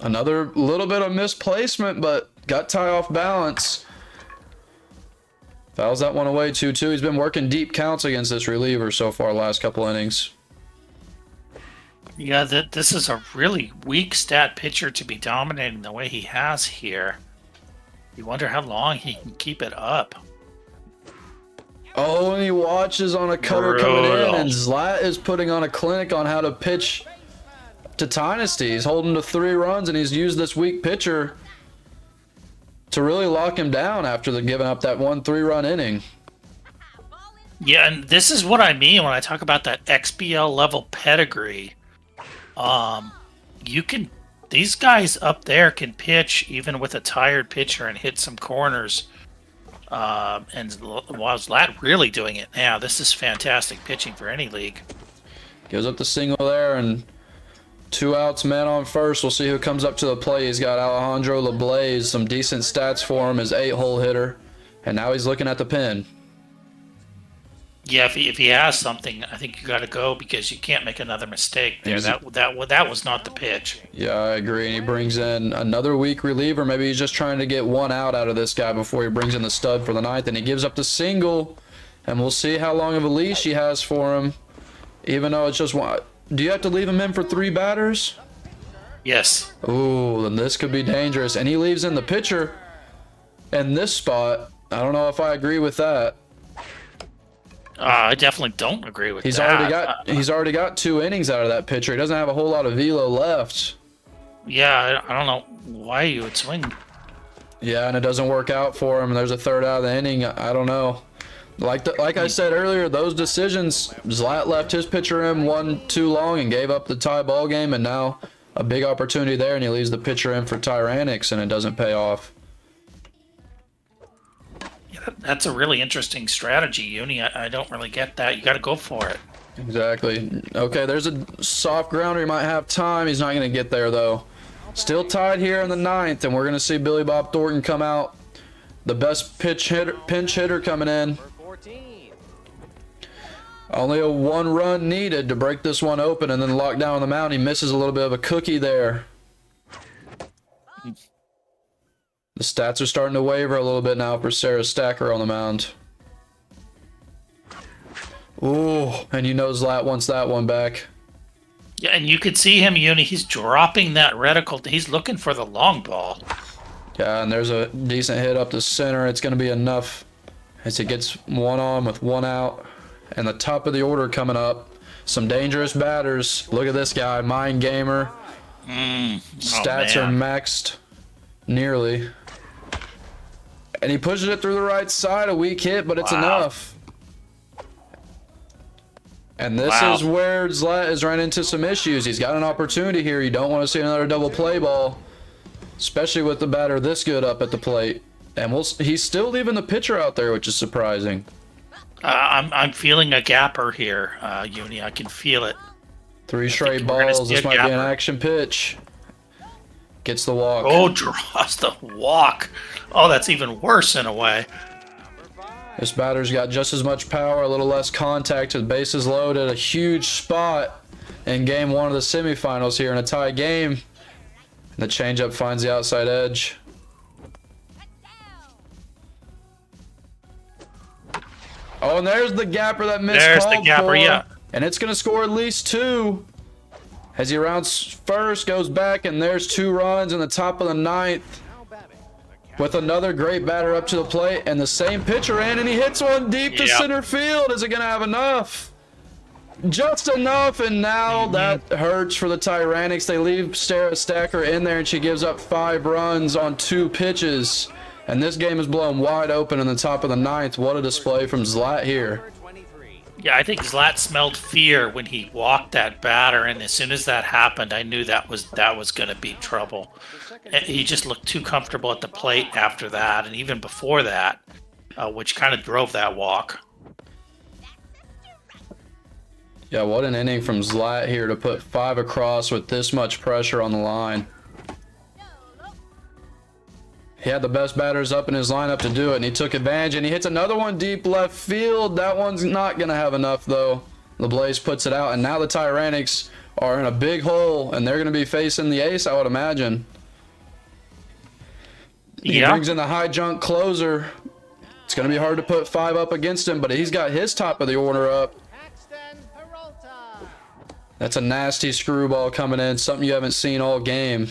[SPEAKER 8] Another little bit of misplacement, but got Ty off balance. Fouls that one away 2-2. He's been working deep counts against this reliever so far last couple innings.
[SPEAKER 2] Yeah, this is a really weak stat pitcher to be dominating the way he has here. You wonder how long he can keep it up.
[SPEAKER 8] Oh, and he watches on a cutter coming in, and Zlat is putting on a clinic on how to pitch to Tynasty. He's holding to 3 runs, and he's used this weak pitcher to really lock him down after giving up that 1 3-run inning.
[SPEAKER 2] Yeah, and this is what I mean when I talk about that XBL level pedigree. These guys up there can pitch even with a tired pitcher and hit some corners. And Zlat really doing it now. This is fantastic pitching for any league.
[SPEAKER 8] Gives up the single there, and 2 outs, man on first. We'll see who comes up to the plate. He's got Alejandro LeBlaze, some decent stats for him, his 8-hole hitter, and now he's looking at the pin.
[SPEAKER 2] Yeah, if he has something, I think you got to go because you can't make another mistake there. That was not the pitch.
[SPEAKER 8] Yeah, I agree. And he brings in another weak reliever. Maybe he's just trying to get 1 out of this guy before he brings in the stud for the 9th. And he gives up the single, and we'll see how long of a leash he has for him. Even though it's just 1. Do you have to leave him in for 3 batters?
[SPEAKER 2] Yes.
[SPEAKER 8] Ooh, then this could be dangerous. And he leaves in the pitcher in this spot. I don't know if I agree with that.
[SPEAKER 2] I definitely don't agree with that.
[SPEAKER 8] He's already got 2 innings out of that pitcher. He doesn't have a whole lot of velo left.
[SPEAKER 2] Yeah, I don't know why you would swing.
[SPEAKER 8] Yeah, and it doesn't work out for him. There's a 3rd out of the inning. I don't know. Like I said earlier, those decisions, Zlat left his pitcher in 1 too long and gave up the tie ball game, and now a big opportunity there, and he leaves the pitcher in for Tyrannix, and it doesn't pay off.
[SPEAKER 2] That's a really interesting strategy, Uni. I don't really get that. You got to go for it.
[SPEAKER 8] Exactly. Okay, there's a soft grounder. He might have time. He's not going to get there, though. Still tied here in the 9th, and we're going to see Billy Bob Thornton come out. The best pinch hitter coming in. Only a 1 run needed to break this one open and then lock down on the mound. He misses a little bit of a cookie there. The stats are starting to waver a little bit now for Sarah Stacker on the mound. Ooh, and you know Zlat wants that one back.
[SPEAKER 2] Yeah, and you could see him, Uni. He's dropping that reticle. He's looking for the long ball.
[SPEAKER 8] Yeah, and there's a decent hit up the center. It's going to be enough as he gets 1 on with 1 out. And the top of the order coming up. Some dangerous batters. Look at this guy, Mind Gamer. Stats are maxed nearly. And he pushes it through the right side. A weak hit, but it's enough. And this is where Zlat has run into some issues. He's got an opportunity here. You don't want to see another double play ball, especially with the batter this good up at the plate. And he's still leaving the pitcher out there, which is surprising.
[SPEAKER 2] I'm feeling a gapper here, Uni. I can feel it.
[SPEAKER 8] 3 straight balls. This might be an action pitch. Gets the walk.
[SPEAKER 2] Oh, draws the walk. Oh, that's even worse in a way.
[SPEAKER 8] This batter's got just as much power, a little less contact, with bases loaded. A huge spot in game 1 of the semifinals here in a tie game. And the changeup finds the outside edge. Oh, and there's the gapper that missed.
[SPEAKER 2] There's the gapper, yeah.
[SPEAKER 8] And it's going to score at least 2. As he rounds first, goes back, and there's 2 runs in the top of the 9th. With another great batter up to the plate, and the same pitcher in, and he hits one deep to center field. Is it going to have enough? Just enough, and now that hurts for the Tyrannix. They leave Sarah Stacker in there, and she gives up 5 runs on 2 pitches. And this game is blown wide open in the top of the 9th. What a display from Zlat here.
[SPEAKER 2] Yeah, I think Zlat smelled fear when he walked that batter, and as soon as that happened, I knew that was going to be trouble. He just looked too comfortable at the plate after that, and even before that, which kind of drove that walk.
[SPEAKER 8] Yeah, what an inning from Zlat here to put 5 across with this much pressure on the line. He had the best batters up in his lineup to do it, and he took advantage, and he hits another one deep left field. That one's not going to have enough, though. LeBlaze puts it out, and now the Tyrannix are in a big hole, and they're going to be facing the ace, I would imagine. He brings in the high jump closer. It's going to be hard to put 5 up against him, but he's got his top of the order up. That's a nasty screwball coming in, something you haven't seen all game.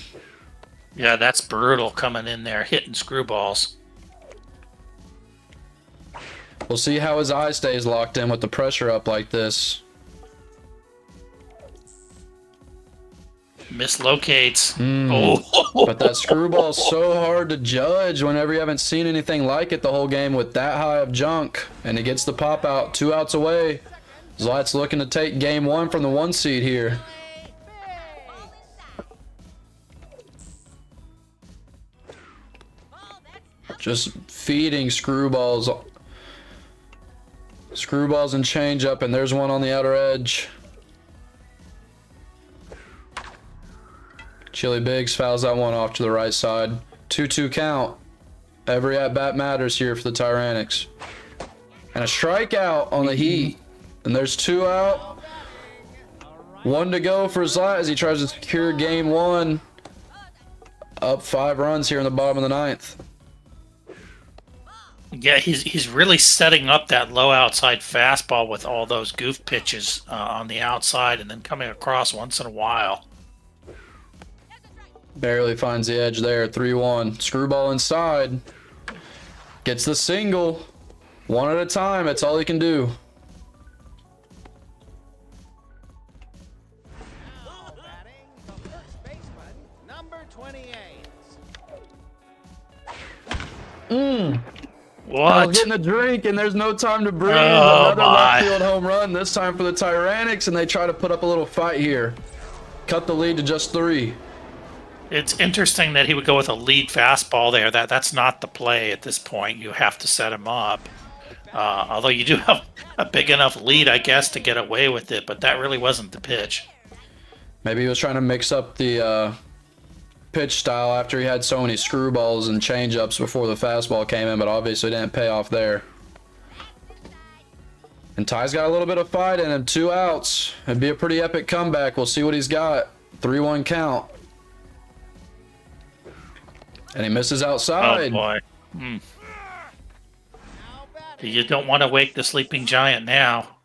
[SPEAKER 2] Yeah, that's brutal coming in there, hitting screwballs.
[SPEAKER 8] We'll see how his eye stays locked in with the pressure up like this.
[SPEAKER 2] Mislocates.
[SPEAKER 8] Oh. But that screwball's so hard to judge whenever you haven't seen anything like it the whole game with that high of junk. And he gets the pop out, 2 outs away. Zlat's looking to take game 1 from the 1 seed here. Just feeding screwballs. Screwballs and change up, and there's one on the outer edge. Chili Biggs fouls that one off to the right side. 2-2 count. Every at-bat matters here for the Tyrannics. And a strikeout on the Heat. And there's 2 out. 1 to go for Zlat as he tries to secure game 1. Up 5 runs here in the bottom of the 9th.
[SPEAKER 2] Yeah, he's really setting up that low outside fastball with all those goof pitches on the outside and then coming across once in a while.
[SPEAKER 8] Barely finds the edge there. 3-1. Screwball inside. Gets the single. 1 at a time. That's all he can do.
[SPEAKER 2] What?
[SPEAKER 8] I was getting a drink and there's no time to breathe.
[SPEAKER 2] Oh,
[SPEAKER 8] Another left field home run, this time for the Tyrannics, and they try to put up a little fight here. Cut the lead to just 3.
[SPEAKER 2] It's interesting that he would go with a lead fastball there. That's not the play at this point. You have to set him up. Although you do have a big enough lead, I guess, to get away with it, but that really wasn't the pitch.
[SPEAKER 8] Maybe he was trying to mix up the pitch style after he had so many screwballs and changeups before the fastball came in, but obviously didn't pay off there. And Ty's got a little bit of fight in him. 2 outs. It'd be a pretty epic comeback. We'll see what he's got. 3-1 count. And he misses outside.
[SPEAKER 2] Oh, boy. You don't want to wake the sleeping giant now.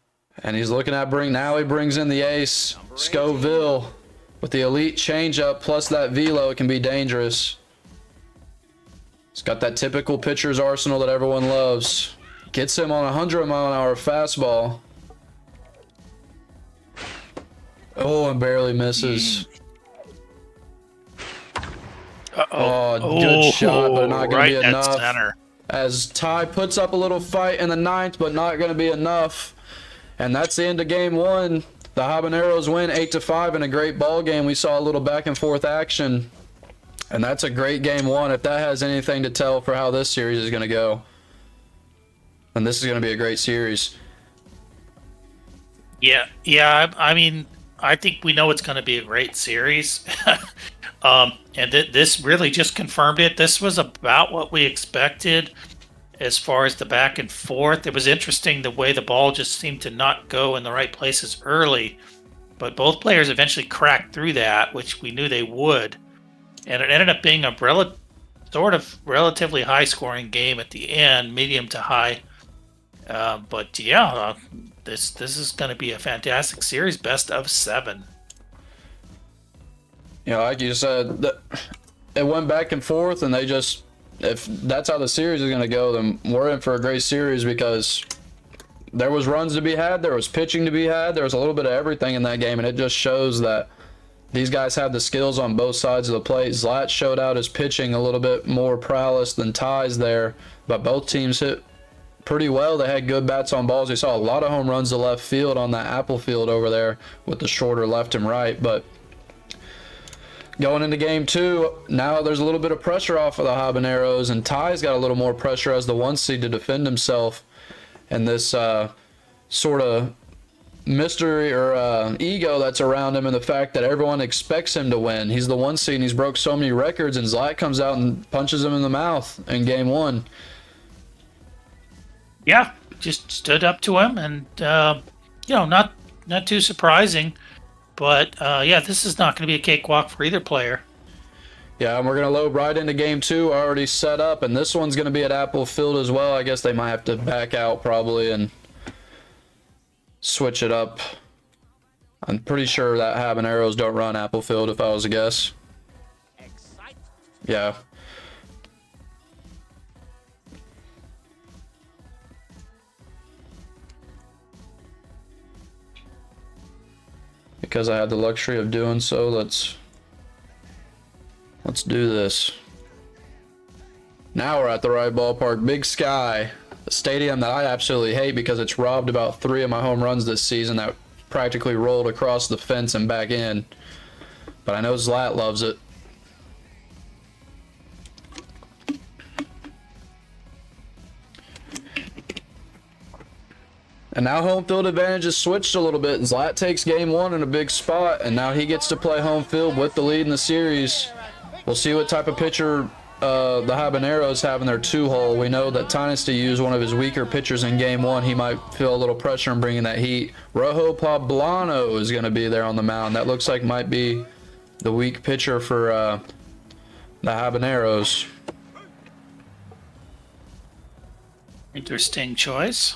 [SPEAKER 8] And he's looking at now he brings in the ace, Scoville. With the elite changeup plus that velo, it can be dangerous. He's got that typical pitcher's arsenal that everyone loves. Gets him on a 100-mile-an-hour fastball. Oh, and barely misses. Oh, good shot, but not going to be enough.
[SPEAKER 2] Center.
[SPEAKER 8] As Ty puts up a little fight in the 9th, but not going to be enough. And that's the end of game 1. The Habaneros win 8-5 in a great ball game. We saw a little back and forth action. And that's a great game 1 if that has anything to tell for how this series is going to go. And this is going to be a great series.
[SPEAKER 2] Yeah. I mean, I think we know it's going to be a great series. And this really just confirmed it. This was about what we expected as far as the back and forth. It was interesting the way the ball just seemed to not go in the right places early. But both players eventually cracked through that, which we knew they would. And it ended up being a relatively high-scoring game at the end, medium to high. But yeah, this is going to be a fantastic series, best of 7.
[SPEAKER 8] You know, like you said, it went back and forth, and they just, if that's how the series is going to go, then we're in for a great series because there was runs to be had, there was pitching to be had, there was a little bit of everything in that game, and it just shows that these guys have the skills on both sides of the plate. Zlat showed out his pitching a little bit more prowess than Ty's there, but both teams hit pretty well. They had good bats on balls. We saw a lot of home runs to left field on that Apple field over there with the shorter left and right, but going into game 2, now there's a little bit of pressure off of the Habaneros, and Ty's got a little more pressure as the 1 seed to defend himself. And this sort of mystery or ego that's around him, and the fact that everyone expects him to win. He's the 1 seed, and he's broke so many records, and Zlat comes out and punches him in the mouth in game 1.
[SPEAKER 2] Yeah, just stood up to him, and not too surprising. But, yeah, this is not going to be a cakewalk for either player.
[SPEAKER 8] Yeah, and we're going to load right into game 2, already set up, and this one's going to be at Apple Field as well. I guess they might have to back out probably and switch it up. I'm pretty sure that Habaneros don't run Apple Field if I was to guess. Yeah. Because I had the luxury of doing so, let's do this. Now we're at the right ballpark. Big Sky, a stadium that I absolutely hate because it's robbed about 3 of my home runs this season that practically rolled across the fence and back in. But I know Zlat loves it. And now home field advantage has switched a little bit. Zlat takes game 1 in a big spot, and now he gets to play home field with the lead in the series. We'll see what type of pitcher the Habaneros have in their 2-hole. We know that Tynasty used one of his weaker pitchers in game 1. He might feel a little pressure in bringing that heat. Rojo Poblano is going to be there on the mound. That looks like might be the weak pitcher for the Habaneros.
[SPEAKER 2] Interesting choice.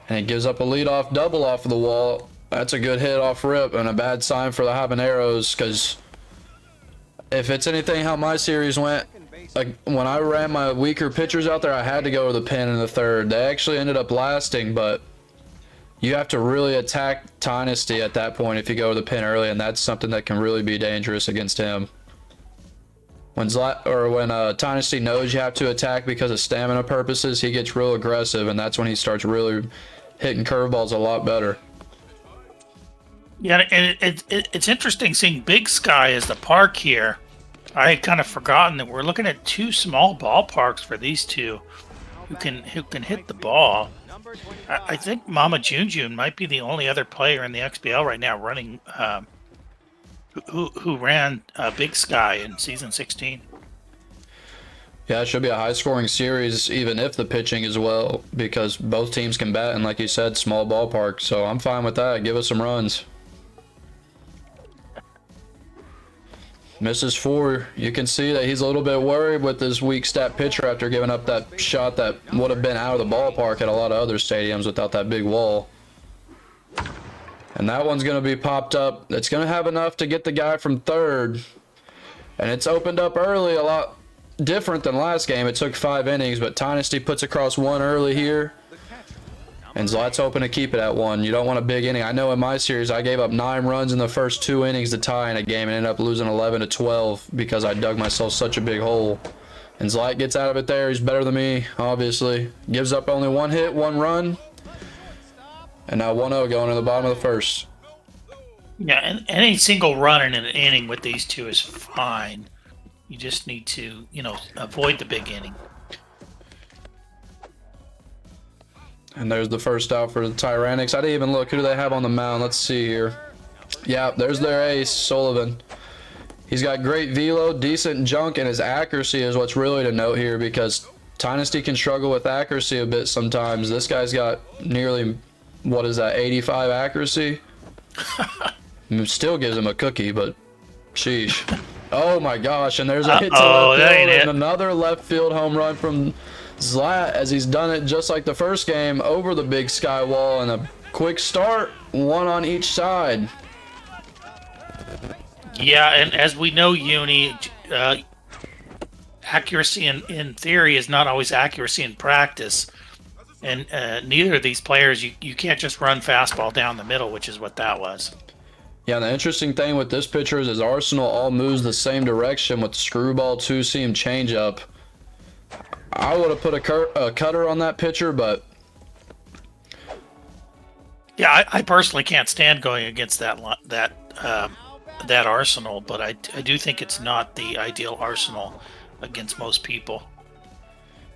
[SPEAKER 8] And it gives up a leadoff double off of the wall. That's a good hit off rip and a bad sign for the Habaneros, because if it's anything how my series went, like when I ran my weaker pitchers out there, I had to go to the pen in the 3rd. They actually ended up lasting, but you have to really attack Tynasty at that point if you go to the pen early, and that's something that can really be dangerous against him. When Tynasty knows you have to attack because of stamina purposes, he gets real aggressive, and that's when he starts really hitting curveballs a lot better.
[SPEAKER 2] Yeah, and it's interesting seeing Big Sky as the park here. I had kind of forgotten that we're looking at 2 small ballparks for these two who can hit the ball. I think Mama Junjun might be the only other player in the XBL right now running who ran Big Sky in season 16.
[SPEAKER 8] Yeah, it should be a high-scoring series, even if the pitching is well, because both teams can bat, and like you said, small ballpark. So I'm fine with that. Give us some runs. Misses 4. You can see that he's a little bit worried with this weak stat pitcher after giving up that shot that would have been out of the ballpark at a lot of other stadiums without that big wall. And that one's going to be popped up. It's going to have enough to get the guy from 3rd. And it's opened up early, a lot different than last game. It took 5 innings, but Tynasty puts across 1 early here. And Zlat's hoping to keep it at 1. You don't want a big inning. I know in my series I gave up 9 runs in the first 2 innings to tie in a game and ended up losing 11-12 because I dug myself such a big hole. And Zlat gets out of it there. He's better than me, obviously. Gives up only 1 hit, 1 run. And now 1-0 going to the bottom of the 1st.
[SPEAKER 2] Yeah, and any single run in an inning with these two is fine. You just need to, avoid the big inning.
[SPEAKER 8] And there's the first out for the Tyrannics. I didn't even look. Who do they have on the mound? Let's see here. Yeah, there's their ace, Sullivan. He's got great velo, decent junk, and his accuracy is what's really to note here, because Tynasty can struggle with accuracy a bit sometimes. This guy's got nearly, 85 accuracy? Still gives him a cookie, but sheesh. Oh my gosh, and there's a hit to left field and another left field home run from Zlat, as he's done it just like the first game over the Big Sky wall, and a quick start, 1 on each side.
[SPEAKER 2] Yeah, and as we know, Uni, accuracy in theory is not always accuracy in practice. And neither of these players, you can't just run fastball down the middle, which is what that was.
[SPEAKER 8] Yeah, the interesting thing with this pitcher is his arsenal all moves the same direction with screwball, 2-seam changeup. I would have put a cutter on that pitcher, but
[SPEAKER 2] yeah, I personally can't stand going against that arsenal, but I do think it's not the ideal arsenal against most people.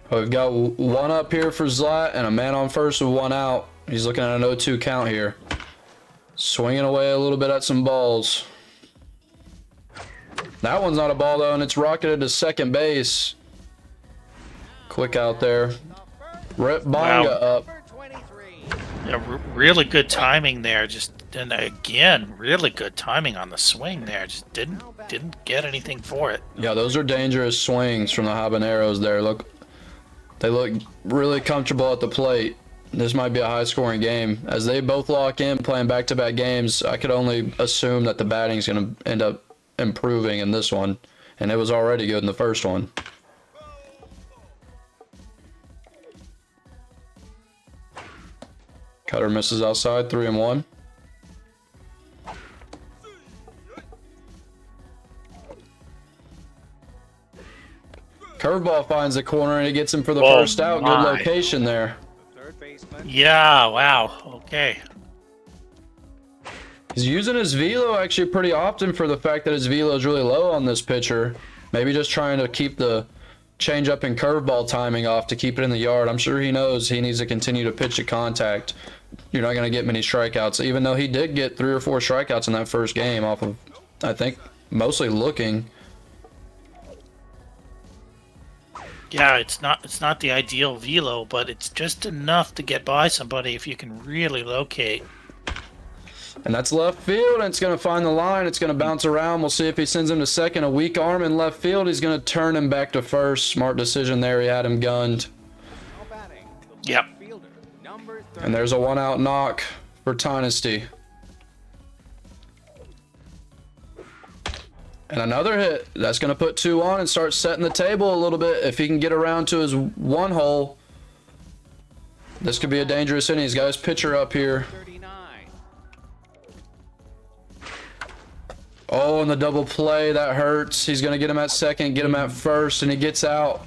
[SPEAKER 8] We've got 1 up here for Zlat and a man on first with 1 out. He's looking at an 0-2 count here. Swinging away a little bit at some balls. That one's not a ball though, and it's rocketed to second base. Quick out there. Rip Bonga up.
[SPEAKER 2] Yeah, really good timing there. Just and again, really good timing on the swing there. Just didn't get anything for it.
[SPEAKER 8] Yeah, those are dangerous swings from the habaneros there. Look, they look really comfortable at the plate. This might be a high-scoring game. As they both lock in playing back-to-back games, I could only assume that the batting's going to end up improving in this one. And it was already good in the first one. Cutter misses outside, 3-1. Curveball finds the corner and it gets him for the first out. Good location there.
[SPEAKER 2] Yeah, wow. Okay.
[SPEAKER 8] He's using his velo actually pretty often for the fact that his velo is really low on this pitcher. Maybe just trying to keep the changeup and curveball timing off to keep it in the yard. I'm sure he knows he needs to continue to pitch to contact. You're not going to get many strikeouts, even though he did get 3 or 4 strikeouts in that first game off of, I think, mostly looking.
[SPEAKER 2] Yeah, it's not the ideal velo, but it's just enough to get by somebody if you can really locate.
[SPEAKER 8] And that's left field, and it's going to find the line. It's going to bounce around. We'll see if he sends him to second. A weak arm in left field. He's going to turn him back to first. Smart decision there. He had him gunned.
[SPEAKER 2] Yep.
[SPEAKER 8] And there's a 1-out knock for Tynasty. And another hit. That's going to put 2 on and start setting the table a little bit. If he can get around to his 1 hole, this could be a dangerous inning. He's got his pitcher up here. Oh, and the double play, that hurts. He's going to get him at second, get him at first, and he gets out.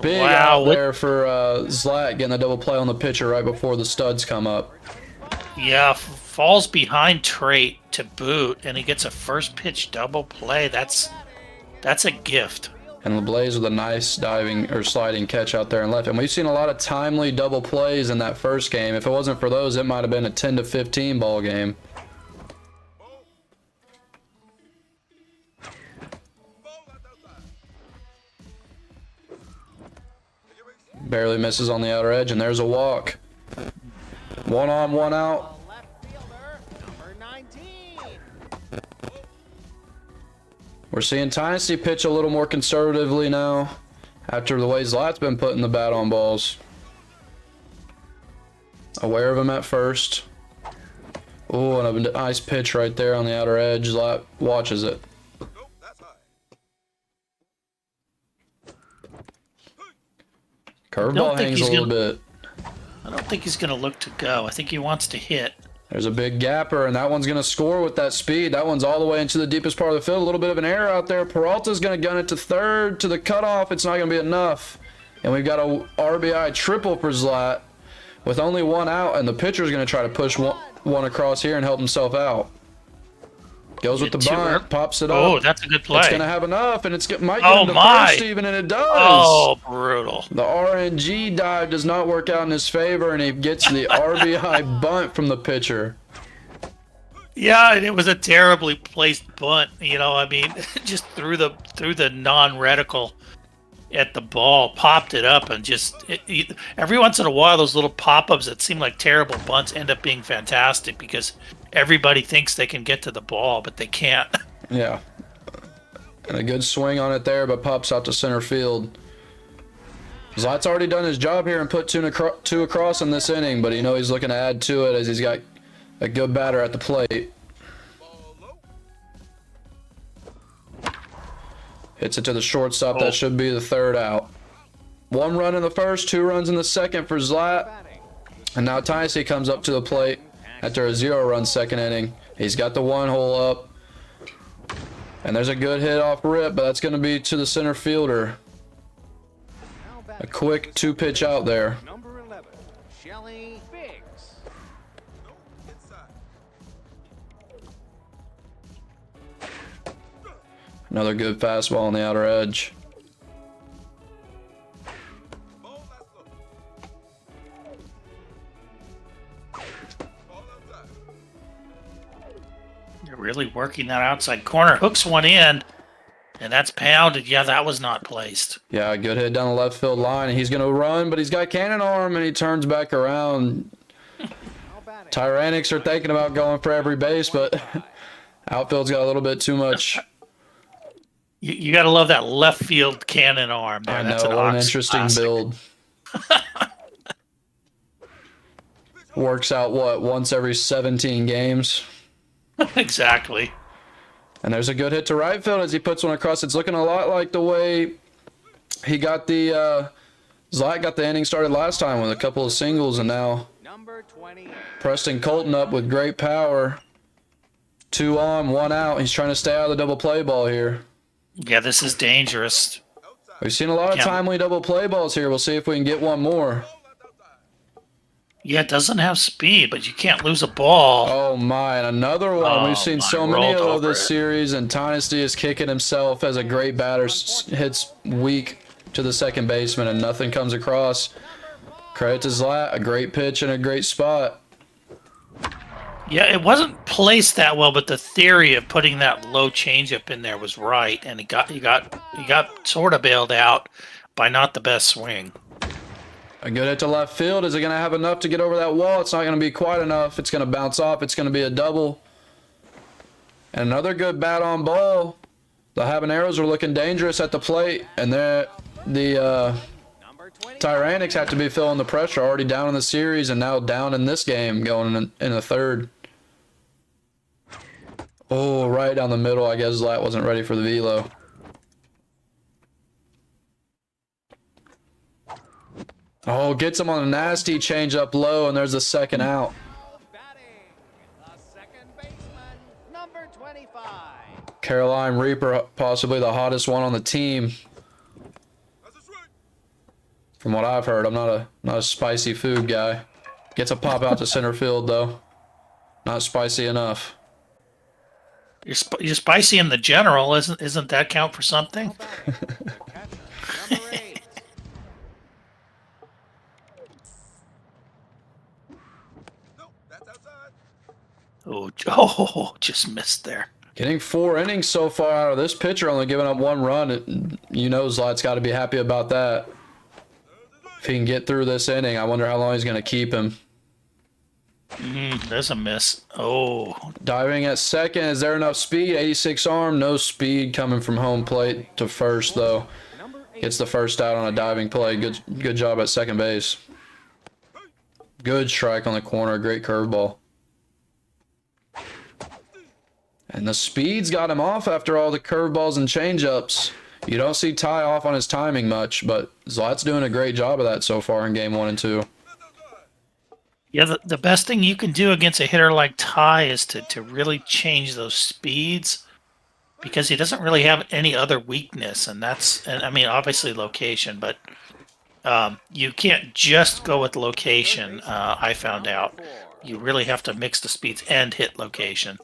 [SPEAKER 8] Big out there for Zlat getting the double play on the pitcher right before the studs come up.
[SPEAKER 2] Yeah, falls behind Trait to boot, and he gets a first pitch double play. That's a gift.
[SPEAKER 8] And LeBlaze with a nice diving or sliding catch out there and left. And we've seen a lot of timely double plays in that first game. If it wasn't for those, it might have been a 10-15 ball game. Barely misses on the outer edge, and there's a walk. 1 on, 1 out. We're seeing Tynasty pitch a little more conservatively now after the way Zlat's been putting the bat on balls. Aware of him at first. Oh, and a nice pitch right there on the outer edge. Zlat watches it. Curveball hangs a little bit.
[SPEAKER 2] I don't think he's going to look to go. I think he wants to hit.
[SPEAKER 8] There's a big gapper, and that one's going to score with that speed. That one's all the way into the deepest part of the field. A little bit of an error out there. Peralta's going to gun it to third, to the cutoff. It's not going to be enough. And we've got a RBI triple for Zlat with only 1 out, and the pitcher's going to try to push one across here and help himself out. Goes with the bunt, pops it up.
[SPEAKER 2] Oh, that's a good play.
[SPEAKER 8] It's going to have enough, and it might get him to first even, and it does.
[SPEAKER 2] Oh, brutal.
[SPEAKER 8] The RNG dive does not work out in his favor, and he gets the RBI bunt from the pitcher.
[SPEAKER 2] Yeah, and it was a terribly placed bunt. You know, I mean, just threw the non-reticle at the ball, popped it up, and just every once in a while, those little pop-ups that seem like terrible bunts end up being fantastic because everybody thinks they can get to the ball, but they can't.
[SPEAKER 8] Yeah. And a good swing on it there, but pops out to center field. Zlat's already done his job here and put 2 across in this inning, but he's looking to add to it as he's got a good batter at the plate. Hits it to the shortstop. That should be the 3rd out. 1 run in the first, 2 runs in the second for Zlat. And now Tynasty comes up to the plate after a 0-run second inning. He's got the 1 hole up. And there's a good hit off rip, but that's going to be to the center fielder. A quick 2-pitch out there.
[SPEAKER 6] Number 11, Shelly Biggs.
[SPEAKER 8] Another good fastball on the outer edge.
[SPEAKER 2] They're really working that outside corner. Hooks one in, and that's pounded. Yeah, that was not placed.
[SPEAKER 8] Yeah, good hit down the left field line. He's going to run, but he's got cannon arm, and he turns back around. Tyrannics are thinking about going for every base, but outfield's got a little bit too much.
[SPEAKER 2] You got to love that left field cannon arm there.
[SPEAKER 8] I
[SPEAKER 2] That's
[SPEAKER 8] know, what an
[SPEAKER 2] Ox
[SPEAKER 8] interesting
[SPEAKER 2] classic.
[SPEAKER 8] build. Works out, what, once every 17 games?
[SPEAKER 2] Exactly.
[SPEAKER 8] And there's a good hit to right field as he puts one across. It's looking a lot like the way he got the Zlat got the inning started last time with a couple of singles, and now
[SPEAKER 6] Number 20.
[SPEAKER 8] Preston Colton up with great power. 2 on, 1 out. He's trying to stay out of the double play ball here.
[SPEAKER 2] Yeah, this is dangerous.
[SPEAKER 8] We've seen a lot of timely double play balls here. We'll see if we can get one more.
[SPEAKER 2] Yeah, it doesn't have speed, but you can't lose a ball.
[SPEAKER 8] Oh my, and another one.
[SPEAKER 2] Oh,
[SPEAKER 8] We've seen
[SPEAKER 2] my,
[SPEAKER 8] so many
[SPEAKER 2] rolled
[SPEAKER 8] of this
[SPEAKER 2] over it.
[SPEAKER 8] series, and Tynasty is kicking himself as a great batter. Hits weak to the second baseman, and nothing comes across. Credit to Zlat, a great pitch and a great spot.
[SPEAKER 2] Yeah, it wasn't placed that well, but the theory of putting that low changeup in there was right, and he got sort of bailed out by not the best swing.
[SPEAKER 8] A good hit to left field. Is it going to have enough to get over that wall? It's not going to be quite enough. It's going to bounce off. It's going to be a double. And another good bat on ball. The Habaneros are looking dangerous at the plate, and the Tyrannics have to be feeling the pressure. Already down in the series and now down in this game going in the third. Oh, right down the middle. I guess Zlat wasn't ready for the velo. Oh, gets him on a nasty change up low, and there's a second out.
[SPEAKER 6] Batting, the second baseman, number 25.
[SPEAKER 8] Caroline Reaper, possibly the hottest one on the team. From what I've heard, I'm not a spicy food guy. Gets a pop out to center field though. Not spicy enough.
[SPEAKER 2] You're spicy in the general, isn't that count for something?
[SPEAKER 6] Number 8.
[SPEAKER 2] Oh, just missed there.
[SPEAKER 8] Getting 4 innings so far out of this pitcher, only giving up 1 run. You know Zlat's got to be happy about that. If he can get through this inning, I wonder how long he's going to keep him.
[SPEAKER 2] There's a miss. Oh.
[SPEAKER 8] Diving at second, is there enough speed? 86 arm, no speed coming from home plate to first though. Gets the first out on a diving play. Good job at second base. Good strike on the corner, great curveball. And the speed's got him off after all the curveballs and changeups. You don't see Ty off on his timing much, but Zlat's doing a great job of that so far in game 1 and 2.
[SPEAKER 2] Yeah, the best thing you can do against a hitter like Ty is to really change those speeds, because he doesn't really have any other weakness, and I mean, obviously location, but you can't just go with location. I found out you really have to mix the speeds and hit location.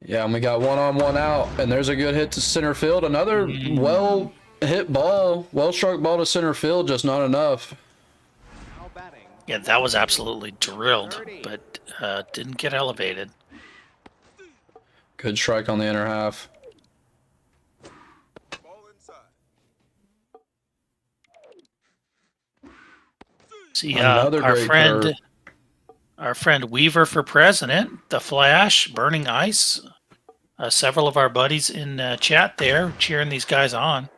[SPEAKER 8] Yeah, and we got 1 on 1 out, and there's a good hit to center field. Another well hit ball, well struck ball to center field, just not enough.
[SPEAKER 2] Yeah, that was absolutely drilled, but didn't get elevated.
[SPEAKER 8] Good strike on the inner half.
[SPEAKER 2] See,
[SPEAKER 8] Another
[SPEAKER 2] our
[SPEAKER 8] great
[SPEAKER 2] friend,
[SPEAKER 8] curve.
[SPEAKER 2] our friend Weaver for president, the Flash, Burning Ice. Several of our buddies in chat there cheering these guys on.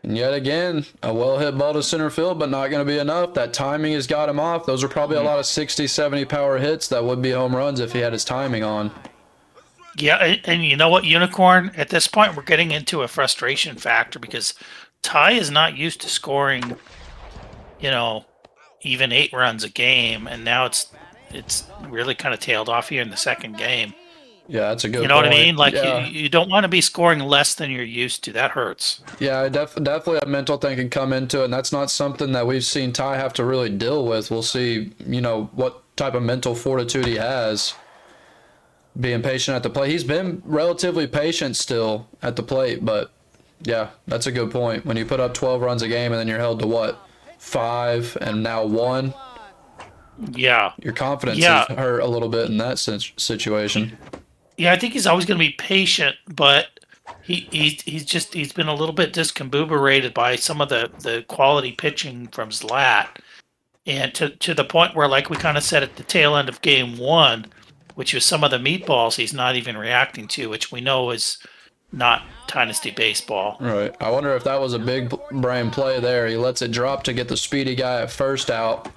[SPEAKER 8] And yet again, a well hit ball to center field, but not going to be enough. That timing has got him off. Those are probably a lot of 60, 70 power hits that would be home runs if he had his timing on.
[SPEAKER 2] Yeah, and you know what, Unicorn? At this point, we're getting into a frustration factor because Ty is not used to scoring, even 8 runs a game, and now it's really kind of tailed off here in the second game.
[SPEAKER 8] Yeah, that's a good point.
[SPEAKER 2] You know what I mean? Like,
[SPEAKER 8] yeah.
[SPEAKER 2] you don't want to be scoring less than you're used to. That hurts.
[SPEAKER 8] Yeah, definitely a mental thing can come into it, and that's not something that we've seen Ty have to really deal with. We'll see, what type of mental fortitude he has being patient at the plate. He's been relatively patient still at the plate, but yeah, that's a good point. When you put up 12 runs a game and then you're held to 5 and now 1?
[SPEAKER 2] Yeah.
[SPEAKER 8] Your confidence is hurt a little bit in that situation.
[SPEAKER 2] Yeah, I think he's always going to be patient, but he's been a little bit discombobulated by some of the quality pitching from Zlat. And to the point where, like we kind of said at the tail end of game one, which was some of the meatballs he's not even reacting to, which we know is not Dynasty baseball.
[SPEAKER 8] Right. I wonder if that was a big brain play there. He lets it drop to get the speedy guy at first out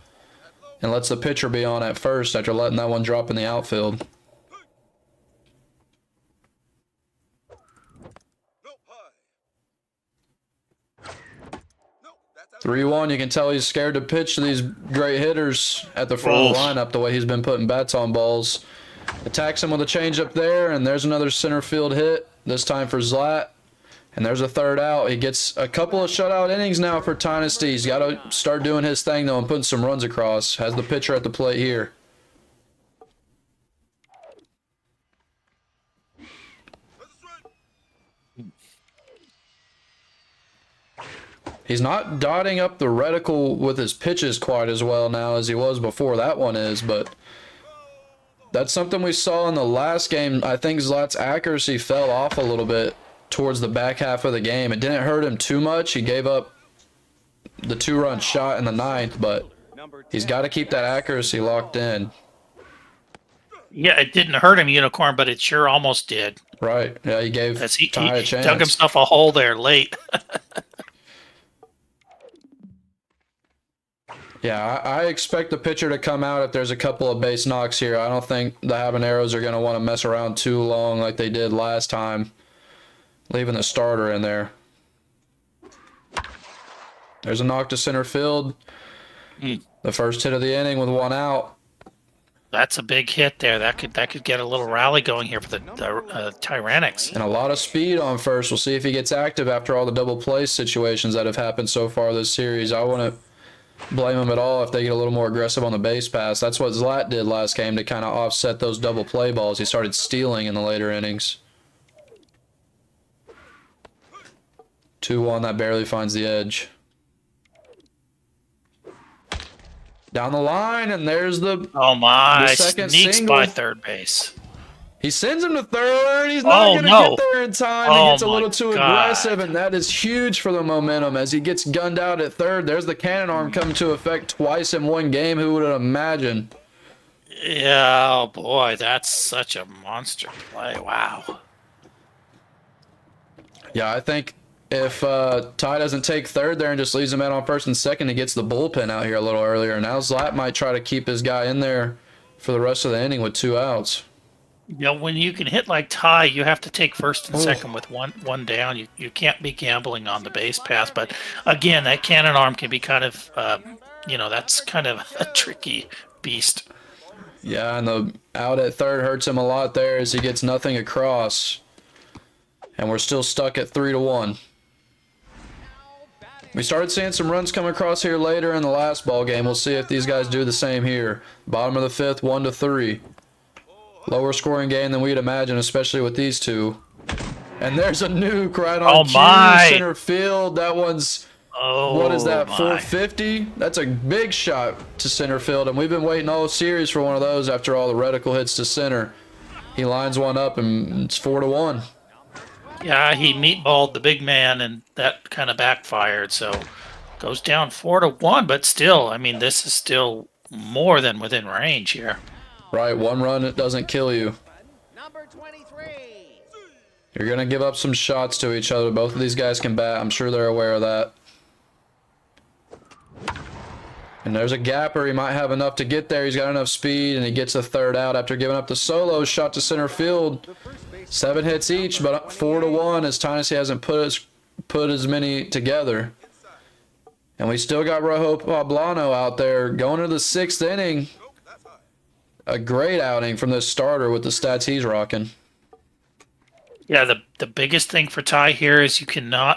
[SPEAKER 8] and lets the pitcher be on at first after letting that one drop in the outfield. 3-1, you can tell he's scared to pitch to these great hitters at the front of the lineup, the way he's been putting bats on balls. Attacks him with a changeup there, and there's another center field hit, this time for Zlat. And there's a third out. He gets a couple of shutout innings now for Tynasty. He's got to start doing his thing, though, and putting some runs across. Has the pitcher at the plate here. He's not dotting up the reticle with his pitches quite as well now as he was before. That one is, but that's something we saw in the last game. I think Zlat's accuracy fell off a little bit towards the back half of the game. It didn't hurt him too much. He gave up the 2-run shot in the ninth, but he's got to keep that accuracy locked in.
[SPEAKER 2] Yeah, it didn't hurt him, Unicorn, but it sure almost did.
[SPEAKER 8] Right. Yeah, he gave Ty a chance.
[SPEAKER 2] Dug himself a hole there late.
[SPEAKER 8] Yeah, I expect the pitcher to come out if there's a couple of base knocks here. I don't think the Habaneros are going to want to mess around too long like they did last time, leaving the starter in there. There's a knock to center field. The first hit of the inning with one out.
[SPEAKER 2] That's a big hit there. That could get a little rally going here for the Tyrannics.
[SPEAKER 8] And a lot of speed on first. We'll see if he gets active after all the double play situations that have happened so far this series. I wouldn't blame him at all if they get a little more aggressive on the base pass. That's what Zlat did last game to kind of offset those double play balls. He started stealing in the later innings. 2-1, that barely finds the edge. Down the line, and there's the second
[SPEAKER 2] sneaks
[SPEAKER 8] single.
[SPEAKER 2] By third base.
[SPEAKER 8] He sends him to third. He's not going to get there in time. He gets a little too aggressive, and that is huge for the momentum as he gets gunned out at third. There's the cannon arm coming to effect twice in one game. Who would have imagined?
[SPEAKER 2] Yeah, oh boy, that's such a monster play. Wow.
[SPEAKER 8] Yeah, I think if Ty doesn't take third there and just leaves him out on first and second, he gets the bullpen out here a little earlier. Now Zlat might try to keep his guy in there for the rest of the inning with 2 outs.
[SPEAKER 2] You know, when you can hit like Ty, you have to take first and second with one down. You can't be gambling on the base pass. But again, that cannon arm can be kind of, that's kind of a tricky beast.
[SPEAKER 8] Yeah, and the out at third hurts him a lot there as he gets nothing across. And we're still stuck at 3-1. We started seeing some runs come across here later in the last ball game. We'll see if these guys do the same here. Bottom of the fifth, 1-3. Lower scoring game than we'd imagine, especially with these two. And there's a nuke right on cue, center field. That one's, what is that, 450? That's a big shot to center field, and we've been waiting all series for one of those after all the reticle hits to center. He lines one up, and it's 4-1.
[SPEAKER 2] Yeah, he meatballed the big man, and that kind of backfired. So goes down 4-1, but still, I mean, this is still more than within range here.
[SPEAKER 8] Right, one run, it doesn't kill you.
[SPEAKER 6] Number 23.
[SPEAKER 8] You're going to give up some shots to each other. Both of these guys can bat. I'm sure they're aware of that. And there's a gapper. He might have enough to get there. He's got enough speed, and he gets a third out after giving up the solo shot to center field. 7 hits each, but 4-1 as Tynasty hasn't put as many together. And we still got Rojo Poblano out there going into the 6th inning. A great outing from this starter with the stats he's rocking.
[SPEAKER 2] Yeah, the biggest thing for Ty here is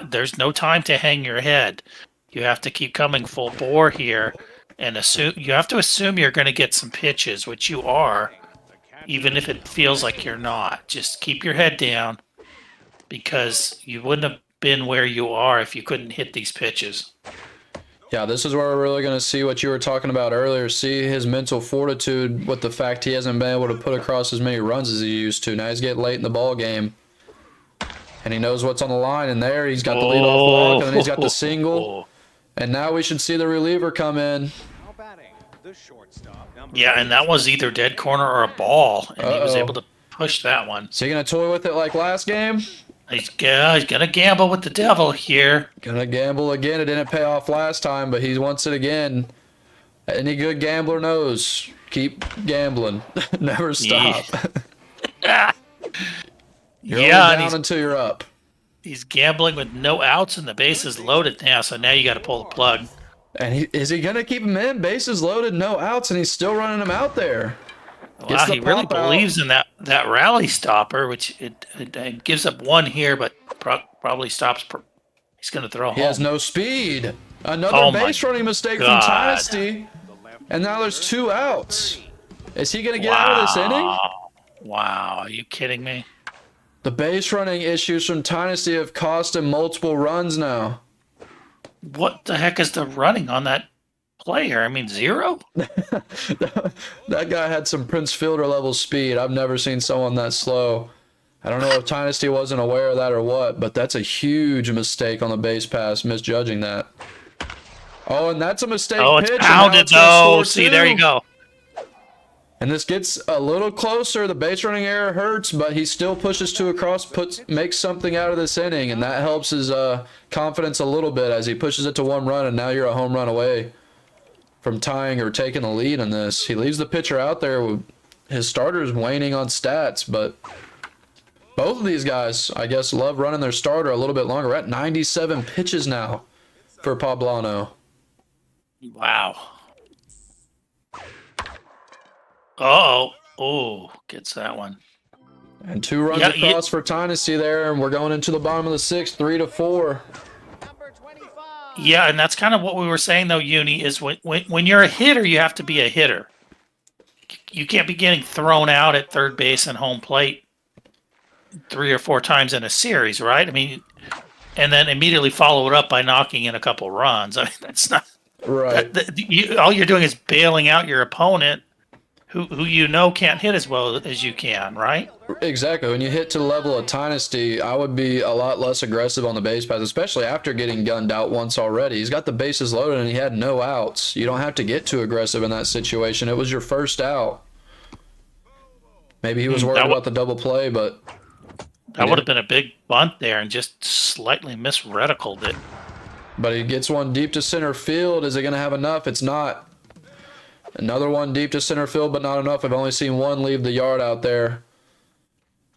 [SPEAKER 2] there's no time to hang your head. You have to keep coming full bore here and you have to assume you're going to get some pitches, which you are, even if it feels like you're not. Just keep your head down because you wouldn't have been where you are if you couldn't hit these pitches.
[SPEAKER 8] Yeah, this is where we're really going to see what you were talking about earlier. See his mental fortitude with the fact he hasn't been able to put across as many runs as he used to. Now he's getting late in the ball game, and he knows what's on the line. And there he's got the leadoff walk, and then he's got the single. And now we should see the reliever come in.
[SPEAKER 6] the shortstop.
[SPEAKER 2] Yeah, and that was either dead corner or a ball, and he was able to push that one.
[SPEAKER 8] Is he gonna toy with it like last game?
[SPEAKER 2] He's gonna gamble with the devil here.
[SPEAKER 8] Gonna gamble again. It didn't pay off last time, but he wants it again. Any good gambler knows. Keep gambling. Never stop. You're only down until you're up.
[SPEAKER 2] He's gambling with no outs and the bases loaded now, so now you got to pull the plug.
[SPEAKER 8] And is he gonna keep him in? Bases loaded, no outs, and he's still running him out there.
[SPEAKER 2] Wow, he really believes in that rally stopper, which it gives up one here, but probably stops. He's going to throw home.
[SPEAKER 8] He has no speed. Another base running mistake from Tynasty, and now there's 2 outs. Is he going to get out of this inning?
[SPEAKER 2] Wow, are you kidding me?
[SPEAKER 8] The base running issues from Tynasty have cost him multiple runs now.
[SPEAKER 2] What the heck is the running on that player? I mean, 0?
[SPEAKER 8] That guy had some Prince Fielder level speed. I've never seen someone that slow. I don't know if Tynasty wasn't aware of that or what, but that's a huge mistake on the base pass, misjudging that. Oh, and that's a mistake pitch.
[SPEAKER 2] It's pounded though. See, there you go.
[SPEAKER 8] And this gets a little closer. The base running error hurts, but he still pushes 2 across, makes something out of this inning, and that helps his confidence a little bit as he pushes it to 1 run, and now you're a home run away from tying or taking the lead in this. He leaves the pitcher out there with his starter's waning on stats, but both of these guys, I guess, love running their starter a little bit longer. We're at 97 pitches now for Poblano.
[SPEAKER 2] Wow. Uh-oh. Oh, gets that one.
[SPEAKER 8] And 2 runs across for Tynasty there, and we're going into the bottom of the 6th, 3-4.
[SPEAKER 2] Yeah, and that's kind of what we were saying, though, Uni, is when you're a hitter, you have to be a hitter. You can't be getting thrown out at third base and home plate 3 or 4 times in a series, right? I mean, and then immediately follow it up by knocking in a couple runs. I mean, that's not
[SPEAKER 8] right.
[SPEAKER 2] All you're doing is bailing out your opponent, who you know can't hit as well as you can, right?
[SPEAKER 8] Exactly. When you hit to the level of Tynasty, I would be a lot less aggressive on the base pass, especially after getting gunned out once already. He's got the bases loaded and he had no outs. You don't have to get too aggressive in that situation. It was your first out. Maybe he was worried about the double play, but
[SPEAKER 2] that would have been a big bunt there and just slightly misreticled it.
[SPEAKER 8] But he gets one deep to center field. Is it going to have enough? It's not. Another one deep to center field, but not enough. I've only seen one leave the yard out there.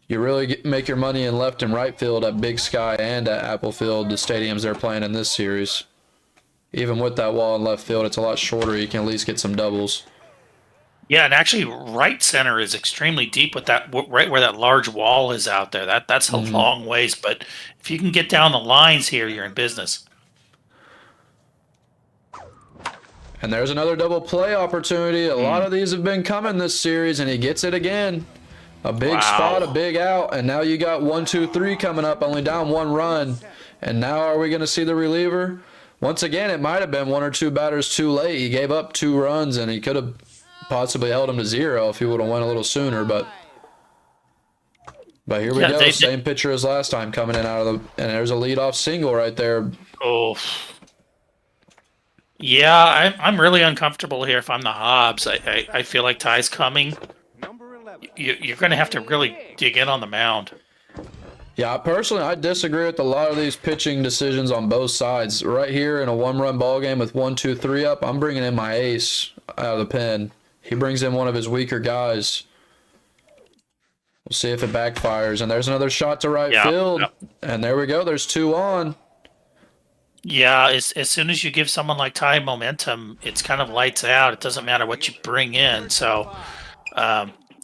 [SPEAKER 8] You really make your money in left and right field at Big Sky and at Apple Field, the stadiums they're playing in this series. Even with that wall in left field, it's a lot shorter. You can at least get some doubles.
[SPEAKER 2] Yeah, and actually right center is extremely deep with that, right where that large wall is out there. That's a long ways, but if you can get down the lines here, you're in business.
[SPEAKER 8] And there's another double play opportunity. A lot of these have been coming this series, and he gets it again. A big spot, a big out, and now you got 1, 2, 3 coming up, only down 1 run. And now are we going to see the reliever? Once again, it might have been 1 or 2 batters too late. He gave up 2 runs, and he could have possibly held him to 0 if he would have went a little sooner. But here we go. Same pitcher as last time coming in out of the, and there's a leadoff single right there.
[SPEAKER 2] Oh. Yeah, I'm really uncomfortable here if I'm the Hobbs. I feel like Ty's coming. You're going to have to really dig in on the mound.
[SPEAKER 8] Yeah, personally, I disagree with a lot of these pitching decisions on both sides. Right here in a 1-run ball game with 1, 2, 3 up, I'm bringing in my ace out of the pen. He brings in one of his weaker guys. We'll see if it backfires. And there's another shot to right field. Yep. And there we go. There's 2 on.
[SPEAKER 2] Yeah, as soon as you give someone like Ty momentum, it's kind of lights out. It doesn't matter what you bring in. So,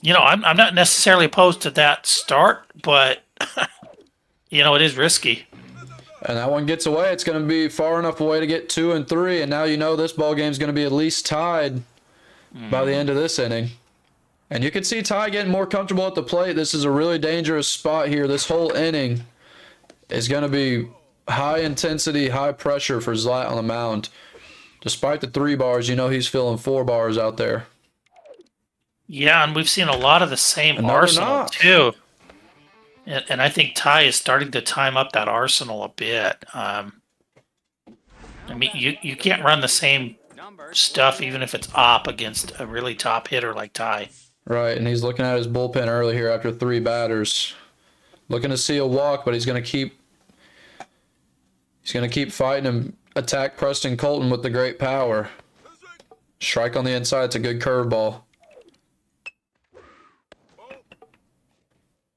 [SPEAKER 2] you know, I'm not necessarily opposed to that start, but, you know, it is risky.
[SPEAKER 8] And that one gets away. It's going to be far enough away to get 2 and 3. And now you know this ball game is going to be at least tied by the end of this inning. And you can see Ty getting more comfortable at the plate. This is a really dangerous spot here. This whole inning is going to be high intensity, high pressure for Zlat on the mound. Despite the 3 bars, you know he's feeling 4 bars out there.
[SPEAKER 2] Yeah, and we've seen a lot of the same arsenal too. And I think Ty is starting to time up that arsenal a bit. I mean, you can't run the same stuff, even if it's op against a really top hitter like Ty.
[SPEAKER 8] Right, and he's looking at his bullpen early here after 3 batters. Looking to see a walk, but he's going to keep fighting and attack Preston Colton with the great power. Strike on the inside. It's a good curveball.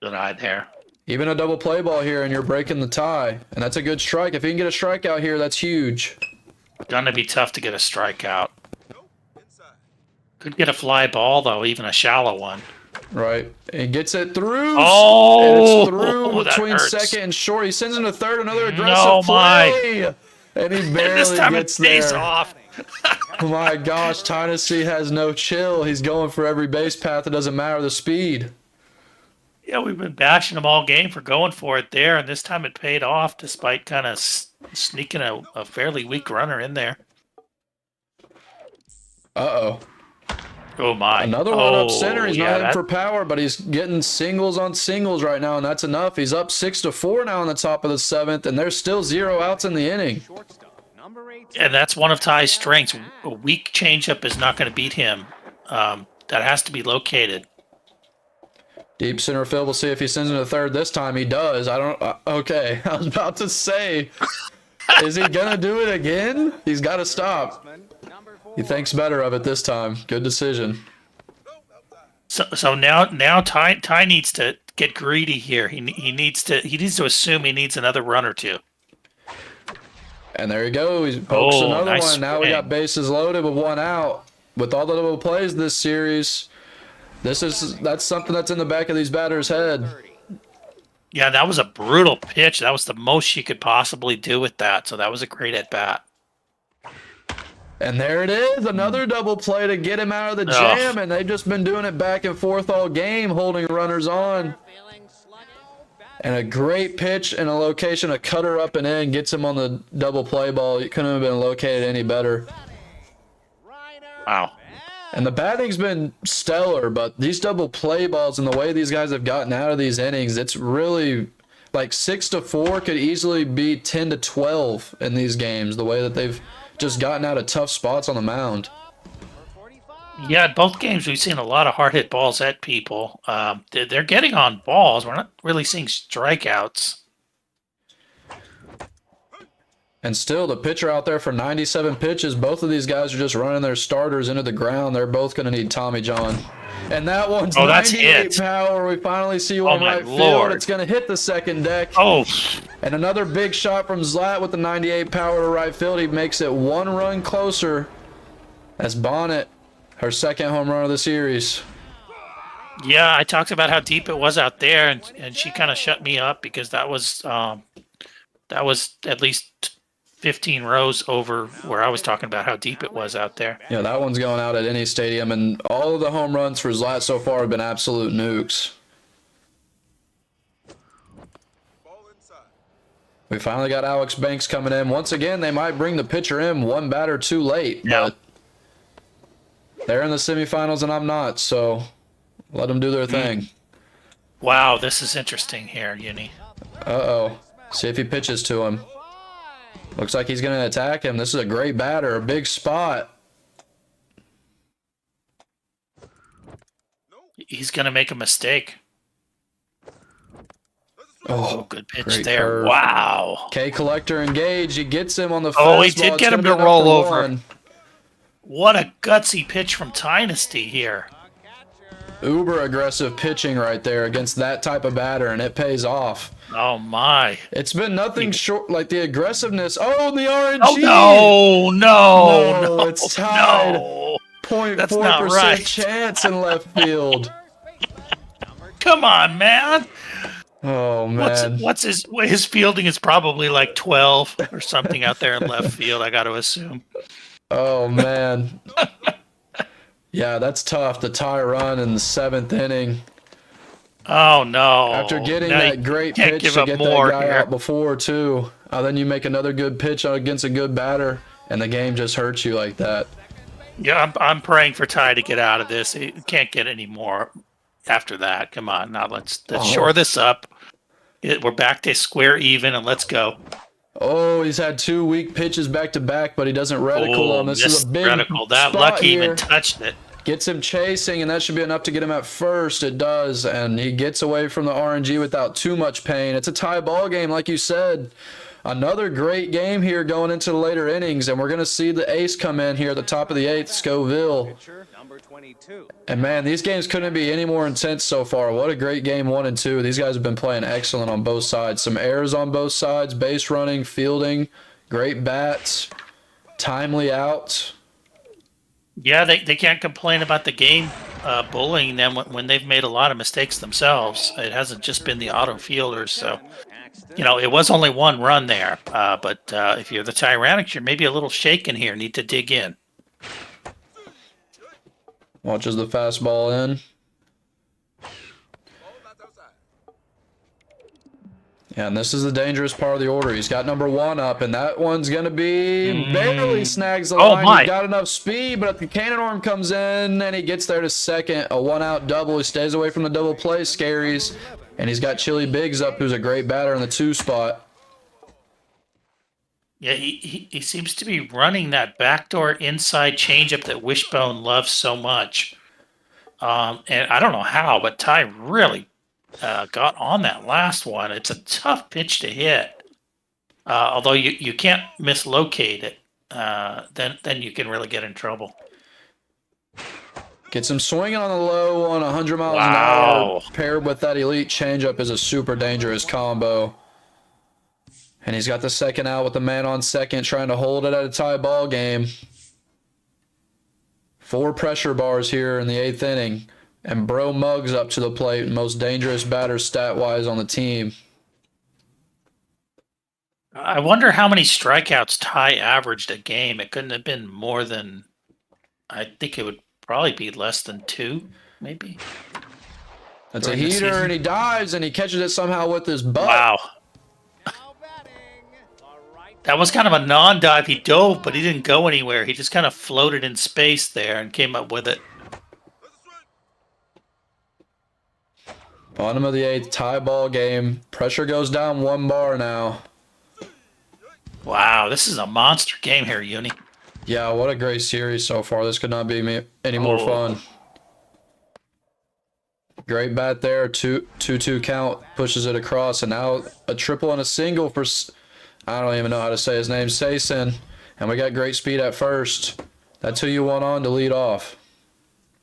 [SPEAKER 2] Good eye there.
[SPEAKER 8] Even a double play ball here, and you're breaking the tie. And that's a good strike. If you can get a strikeout here, that's huge.
[SPEAKER 2] Gonna be tough to get a strikeout. Could get a fly ball, though, even a shallow one.
[SPEAKER 8] Right. And gets it through.
[SPEAKER 2] Oh!
[SPEAKER 8] And it's through
[SPEAKER 2] That
[SPEAKER 8] between
[SPEAKER 2] hurts.
[SPEAKER 8] second and short. He sends him to third. Another aggressive
[SPEAKER 2] No,
[SPEAKER 8] play. And he
[SPEAKER 2] And
[SPEAKER 8] barely
[SPEAKER 2] this time
[SPEAKER 8] gets
[SPEAKER 2] it pays
[SPEAKER 8] there.
[SPEAKER 2] off.
[SPEAKER 8] Oh my gosh, Tynasty has no chill. He's going for every base path. It doesn't matter the speed.
[SPEAKER 2] Yeah, we've been bashing him all game for going for it there, and this time it paid off despite kind of sneaking a fairly weak runner in there.
[SPEAKER 8] Uh-oh.
[SPEAKER 2] Oh, my.
[SPEAKER 8] Another one up center. He's
[SPEAKER 2] yeah,
[SPEAKER 8] not in for power, but he's getting singles on singles right now, and that's enough. He's up 6-4 now in the top of the 7th, and there's still 0 outs in the inning.
[SPEAKER 2] And that's one of Ty's strengths. A weak changeup is not going to beat him. That has to be located.
[SPEAKER 8] Deep center field. We'll see if he sends him to third this time. He does. I don't... okay. I was about to say, is he going to do it again? He's got to stop. He thinks better of it this time. Good decision.
[SPEAKER 2] So now Ty needs to get greedy here. He needs to assume he needs another run or two.
[SPEAKER 8] And there you go. He pokes another
[SPEAKER 2] nice
[SPEAKER 8] one. Now we
[SPEAKER 2] swing.
[SPEAKER 8] got bases loaded with 1 out. With all the double plays this series, that's something that's in the back of these batters' head.
[SPEAKER 2] Yeah, that was a brutal pitch. That was the most you could possibly do with that. So that was a great at bat.
[SPEAKER 8] And there it is, another double play to get him out of the jam, and they've just been doing it back and forth all game, holding runners on. And a great pitch and a location, a cutter up and in, gets him on the double play ball. It couldn't have been located any better.
[SPEAKER 2] Wow.
[SPEAKER 8] And the batting's been stellar, but these double play balls and the way these guys have gotten out of these innings, it's really like 6-4 could easily be 10-12 in these games, the way that they've just gotten out of tough spots on the mound.
[SPEAKER 2] Yeah, in both games we've seen a lot of hard hit balls at people. They're getting on balls. We're not really seeing strikeouts.
[SPEAKER 8] And still, the pitcher out there for 97 pitches, both of these guys are just running their starters into the ground. They're both going to need Tommy John. And that one's
[SPEAKER 2] that's
[SPEAKER 8] 98
[SPEAKER 2] hit.
[SPEAKER 8] power. We finally see one
[SPEAKER 2] my
[SPEAKER 8] right field.
[SPEAKER 2] Lord.
[SPEAKER 8] It's going to hit the second deck.
[SPEAKER 2] Oh,
[SPEAKER 8] And another big shot from Zlat with the 98 power to right field. He makes it 1 run closer. That's Bonnet, her second home run of the series.
[SPEAKER 2] yeah, I talked about how deep it was out there, and she kind of shut me up because that was at least 15 rows over where I was talking about how deep it was out there.
[SPEAKER 8] Yeah, that one's going out at any stadium, and all of the home runs for Zlat so far have been absolute nukes. We finally got Alex Banks coming in. Once again, they might bring the pitcher in 1 batter too late, but they're in the semifinals and I'm not, so let them do their thing.
[SPEAKER 2] Wow, this is interesting here, Uni.
[SPEAKER 8] Uh-oh. See if he pitches to him. Looks like he's going to attack him. This is a great batter, a big spot.
[SPEAKER 2] He's going to make a mistake.
[SPEAKER 8] Oh,
[SPEAKER 2] good pitch
[SPEAKER 8] great
[SPEAKER 2] there.
[SPEAKER 8] curve.
[SPEAKER 2] Wow.
[SPEAKER 8] K Collector engaged. He gets him on the
[SPEAKER 2] Oh, he
[SPEAKER 8] fastball.
[SPEAKER 2] did
[SPEAKER 8] It's
[SPEAKER 2] get him
[SPEAKER 8] gonna
[SPEAKER 2] to
[SPEAKER 8] be
[SPEAKER 2] roll
[SPEAKER 8] number
[SPEAKER 2] over.
[SPEAKER 8] 1.
[SPEAKER 2] What a gutsy pitch from Tynasty here.
[SPEAKER 8] Uber aggressive pitching right there against that type of batter, and it pays off.
[SPEAKER 2] Oh, my.
[SPEAKER 8] It's been nothing short, like the aggressiveness. Oh, the RNG!
[SPEAKER 2] Oh, no,
[SPEAKER 8] it's tied.
[SPEAKER 2] no.
[SPEAKER 8] 0.4%
[SPEAKER 2] That's not right.
[SPEAKER 8] chance in left field.
[SPEAKER 2] Come on, man.
[SPEAKER 8] Oh, man.
[SPEAKER 2] What's his fielding is probably like 12 or something out there in left field, I got to assume.
[SPEAKER 8] Oh, man. Yeah, that's tough. The tie run in the 7th inning.
[SPEAKER 2] Oh, no.
[SPEAKER 8] After getting
[SPEAKER 2] Now
[SPEAKER 8] that
[SPEAKER 2] you
[SPEAKER 8] great
[SPEAKER 2] can't
[SPEAKER 8] pitch
[SPEAKER 2] give
[SPEAKER 8] to
[SPEAKER 2] up
[SPEAKER 8] get
[SPEAKER 2] more
[SPEAKER 8] that guy
[SPEAKER 2] here.
[SPEAKER 8] out before, too. Then you make another good pitch against a good batter, and the game just hurts you like that.
[SPEAKER 2] Yeah, I'm praying for Ty to get out of this. He can't get any more after that. Come on, now let's shore this up. We're back to square even, and let's go.
[SPEAKER 8] Oh, he's had 2 weak pitches back to back, but he doesn't reticle them. This is a big
[SPEAKER 2] reticle. That
[SPEAKER 8] spot
[SPEAKER 2] lucky
[SPEAKER 8] here.
[SPEAKER 2] even touched it.
[SPEAKER 8] Gets him chasing, and that should be enough to get him at first. It does, and he gets away from the RNG without too much pain. It's a tie ball game, like you said. Another great game here going into the later innings, and we're going to see the ace come in here at the top of the 8th, Scoville.
[SPEAKER 6] Number 22.
[SPEAKER 8] And man, these games couldn't be any more intense so far. What a great game 1 and 2. These guys have been playing excellent on both sides. Some errors on both sides, base running, fielding, great bats, timely outs.
[SPEAKER 2] Yeah, they can't complain about the game bullying them when they've made a lot of mistakes themselves. It hasn't just been the auto fielders. So, you know, it was only 1 run there. But if you're the Tyrannics, you're maybe a little shaken here. Need to dig in.
[SPEAKER 8] Watches the fastball in. Yeah, and this is the dangerous part of the order. He's got number 1 up, and that one's going to be barely snags the line.
[SPEAKER 2] My.
[SPEAKER 8] He's got enough speed, but if the cannon arm comes in and he gets there to second, a 1-out double. He stays away from the double play, Scaries, and he's got Chili Biggs up, who's a great batter in the 2 spot.
[SPEAKER 2] Yeah, he seems to be running that backdoor inside changeup that Wishbone loves so much. And I don't know how, but Ty really got on that last one. It's a tough pitch to hit. Although you can't mislocate it, then you can really get in trouble.
[SPEAKER 8] Gets him swinging on the low on 100 miles an hour. Paired with that elite changeup is a super dangerous combo. And he's got the second out with the man on second, trying to hold it at a tie ball game. 4 pressure bars here in the 8th inning. And Bro Muggs up to the plate, most dangerous batter stat-wise on the team.
[SPEAKER 2] I wonder how many strikeouts Ty averaged a game. It couldn't have been more than, I think it would probably be less than 2, maybe.
[SPEAKER 8] That's a heater, and he dives, and he catches it somehow with his butt.
[SPEAKER 2] Wow. That was kind of a non-dive. He dove, but he didn't go anywhere. He just kind of floated in space there and came up with it.
[SPEAKER 8] Bottom of the 8th, tie ball game. Pressure goes down 1 bar now.
[SPEAKER 2] Wow, this is a monster game here, Uni.
[SPEAKER 8] Yeah, what a great series so far. This could not be any more fun. Great bat there. 2-2 count. Pushes it across. And now a triple and a single for, I don't even know how to say his name, Sason. And we got great speed at first. That's who you want on to lead off.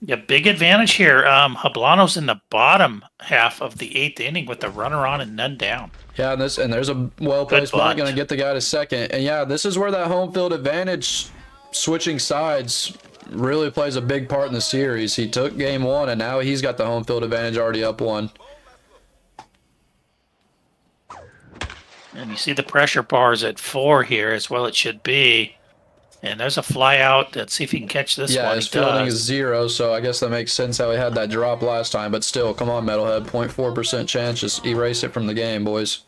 [SPEAKER 2] Yeah, big advantage here. Hablano's in the bottom half of the 8th inning with the runner on and none down.
[SPEAKER 8] Yeah, and there's a well-placed spot going to get the guy to second. And yeah, this is where that home field advantage, switching sides, really plays a big part in the series. He took game 1, and now he's got the home field advantage already up 1.
[SPEAKER 2] And you see the pressure bars at 4 here as well. It should be. And there's a fly out. Let's see if he can catch this one.
[SPEAKER 8] Yeah, his fielding is 0, so I guess that makes sense how he had that drop last time. But still, come on, Metalhead. 0.4% chance. Just erase it from the game, boys.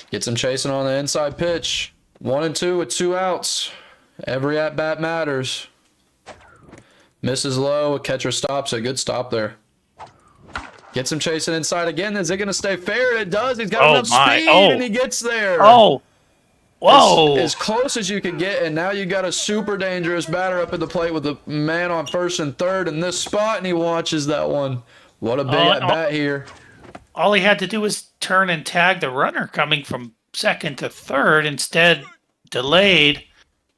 [SPEAKER 8] Gets him chasing on the inside pitch. 1 and 2 with 2 outs. Every at-bat matters. Misses low. Catcher stops it. Good stop there. Gets him chasing inside again. Is it going to stay fair? It does. He's got enough speed, and he gets there.
[SPEAKER 2] Oh, whoa.
[SPEAKER 8] As close as you could get, and now you got a super dangerous batter up at the plate with a man on first and third in this spot, and he watches that one. What a big at-bat here.
[SPEAKER 2] All he had to do was turn and tag the runner coming from second to third. Instead, delayed,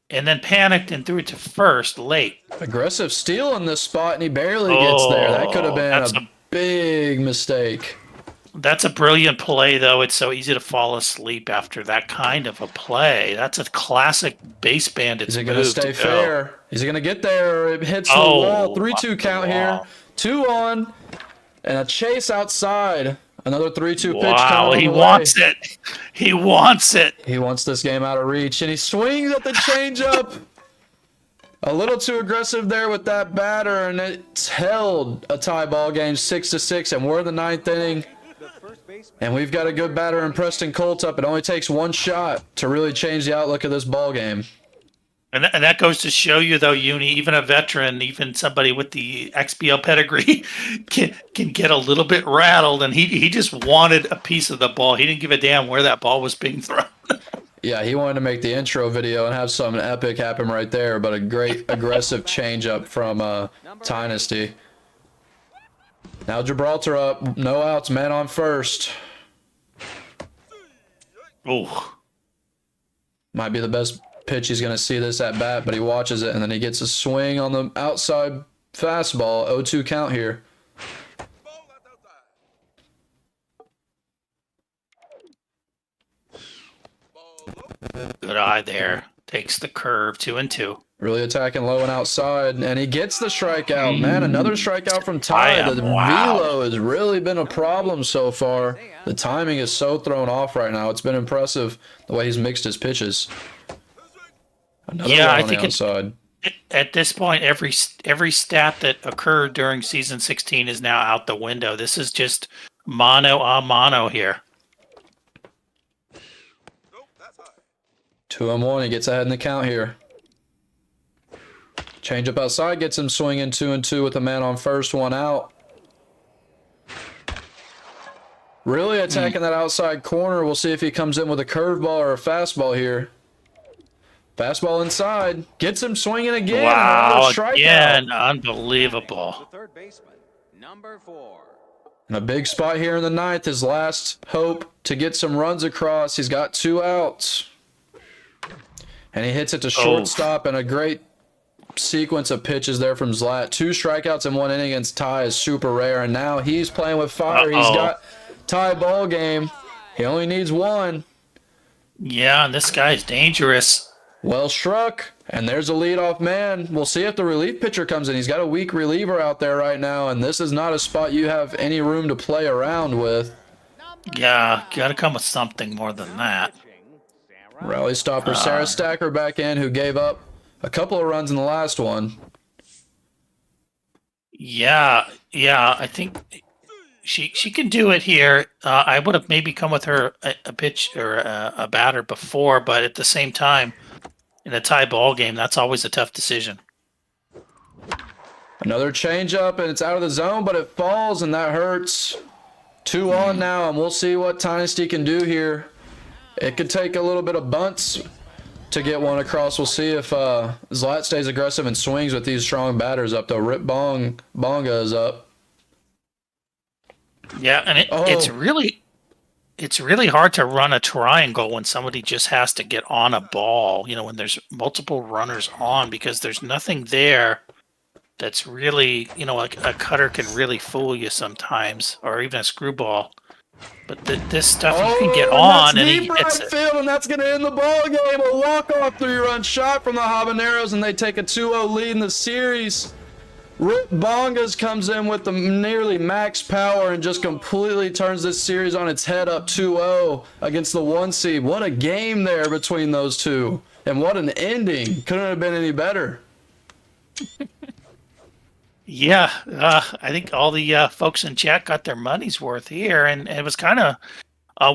[SPEAKER 2] and then panicked and threw it to first late.
[SPEAKER 8] Aggressive steal in this spot, and he barely gets there. That could have been a big mistake.
[SPEAKER 2] That's a brilliant play, though. It's so easy to fall asleep after that kind of a play. That's a classic base bandit.
[SPEAKER 8] Is it going to stay fair? Is he going to get there? It hits the wall. 3-2 count here. 2-1. And a chase outside. Another 3-2 pitch.
[SPEAKER 2] Wow, he wants it. He wants it.
[SPEAKER 8] He wants this game out of reach. And he swings at the changeup. A little too aggressive there with that batter, and it's held a tie ball game 6-6, and we're in the 9th inning. And we've got a good batter in Preston Coltup. It only takes 1 shot to really change the outlook of this ball game.
[SPEAKER 2] And that goes to show you, though, Uni, even a veteran, even somebody with the XBL pedigree, can get a little bit rattled. And he just wanted a piece of the ball. He didn't give a damn where that ball was being thrown.
[SPEAKER 8] Yeah, he wanted to make the intro video and have something epic happen right there, but a great aggressive changeup from Tynasty. Now Gibraltar up, no outs, man on first.
[SPEAKER 2] Oh,
[SPEAKER 8] might be the best pitch he's going to see this at bat, but he watches it and then he gets a swing on the outside fastball. 0-2 count here.
[SPEAKER 2] Good eye there. Takes the curve, 2-2.
[SPEAKER 8] Really attacking low and outside, and he gets the strikeout. Man, another strikeout from Ty. The velo has really been a problem so far. The timing is so thrown off right now. It's been impressive the way he's mixed his pitches. Another one on the outside.
[SPEAKER 2] At this point, every stat that occurred during season 16 is now out the window. This is just mano a mano here.
[SPEAKER 8] 2-1. He gets ahead in the count here. Change up outside gets him swinging 2-2 with a man on first, 1 out. Really attacking that outside corner. We'll see if he comes in with a curveball or a fastball here. Fastball inside. Gets him swinging again.
[SPEAKER 2] Wow, again. Unbelievable.
[SPEAKER 6] The third baseman, number 4.
[SPEAKER 8] And a big spot here in the ninth. His last hope to get some runs across. He's got 2 outs. And he hits it to shortstop, and a great sequence of pitches there from Zlat. 2 strikeouts in 1 inning against Ty is super rare, and now he's playing with fire. He's got tie ball game. He only needs 1.
[SPEAKER 2] Yeah, and this guy's dangerous.
[SPEAKER 8] Well struck, and there's a leadoff man. We'll see if the relief pitcher comes in. He's got a weak reliever out there right now, and this is not a spot you have any room to play around with.
[SPEAKER 2] Yeah, got to come with something more than that.
[SPEAKER 8] Rally stopper Sarah Stacker back in, who gave up a couple of runs in the last one.
[SPEAKER 2] Yeah, I think she can do it here. I would have maybe come with her a pitch or a batter before, but at the same time, in a tie ball game, that's always a tough decision.
[SPEAKER 8] Another changeup, and it's out of the zone, but it falls, and that hurts. 2 on now, and we'll see what Tynasty can do here. It could take a little bit of bunts to get one across. We'll see if Zlat stays aggressive and swings with these strong batters up, though. Rip Bonga is up.
[SPEAKER 2] Yeah, and it's really hard to run a triangle when somebody just has to get on a ball, when there's multiple runners on, because there's nothing there that's really, like a cutter can really fool you sometimes, or even a screwball. But this stuff you can get on, and he hits it.
[SPEAKER 8] Field, and that's going to end the ball game. A walk-off 3-run shot from the Habaneros, and they take a 2-0 lead in the series. Rip Bongas comes in with the nearly max power and just completely turns this series on its head, up 2-0 against the 1 seed. What a game there between those two, and what an ending. Couldn't have been any better.
[SPEAKER 2] Yeah, I think all the folks in chat got their money's worth here, and it was kind of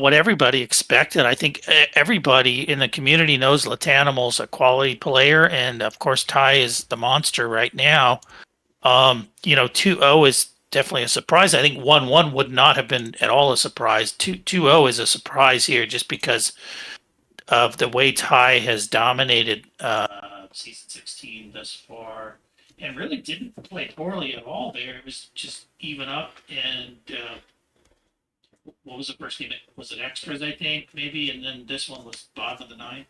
[SPEAKER 2] what everybody expected. I think everybody in the community knows Zlatanimal's a quality player, and of course Ty is the monster right now. 2-0 is definitely a surprise. I think 1-1 would not have been at all a surprise. 2-0 is a surprise here just because of the way Ty has dominated season 16 thus far. And really didn't play poorly at all there. It was just even up. And what was the first game? Was it extras, I think, maybe? And then this one was bottom of the 9th.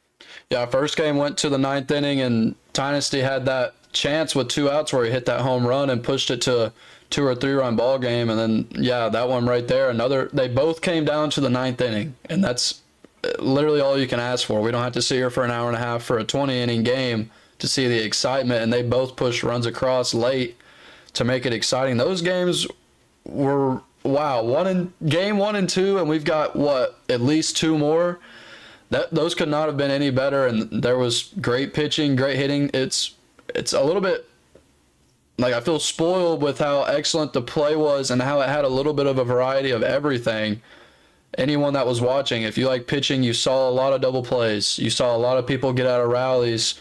[SPEAKER 8] Yeah, first game went to the 9th inning, and Tynasty had that chance with 2 outs where he hit that home run and pushed it to a 2 or 3 run ball game. And then, yeah, that one right there, they both came down to the 9th inning. And that's literally all you can ask for. We don't have to sit here for an hour and a half for a 20-inning game to see the excitement, and they both pushed runs across late to make it exciting. Those games were, wow, game 1 and 2, and we've got, at least 2 more? Those could not have been any better, and there was great pitching, great hitting. It's a little bit, like, I feel spoiled with how excellent the play was and how it had a little bit of a variety of everything. Anyone that was watching, if you like pitching, you saw a lot of double plays. You saw a lot of people get out of rallies.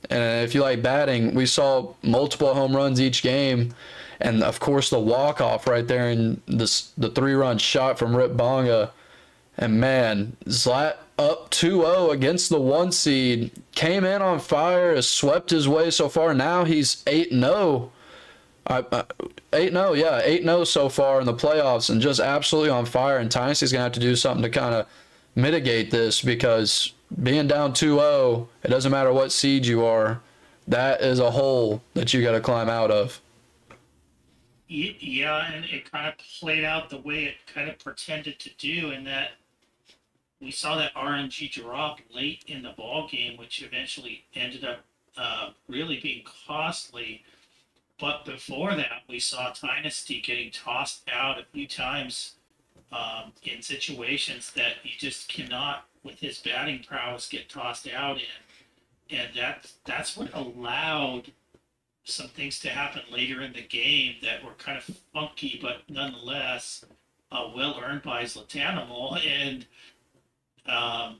[SPEAKER 8] And if you like batting, we saw multiple home runs each game. And, of course, the walk-off right there and the 3-run shot from Rip Bonga. And, man, Zlat up 2-0 against the 1 seed. Came in on fire, has swept his way so far. Now he's 8-0. 8-0, yeah, 8-0 so far in the playoffs and just absolutely on fire. And Tynasty's going to have to do something to kind of mitigate this because being down 2-0, it doesn't matter what seed you are. That is a hole that you got to climb out of.
[SPEAKER 9] Yeah, and it kind of played out the way it kind of pretended to do, in that we saw that RNG drop late in the ball game, which eventually ended up really being costly. But before that, we saw Tynasty getting tossed out a few times in situations that you just cannot, with his batting prowess, get tossed out in. And that's what allowed some things to happen later in the game that were kind of funky, but nonetheless well earned by Zlatanimal. And I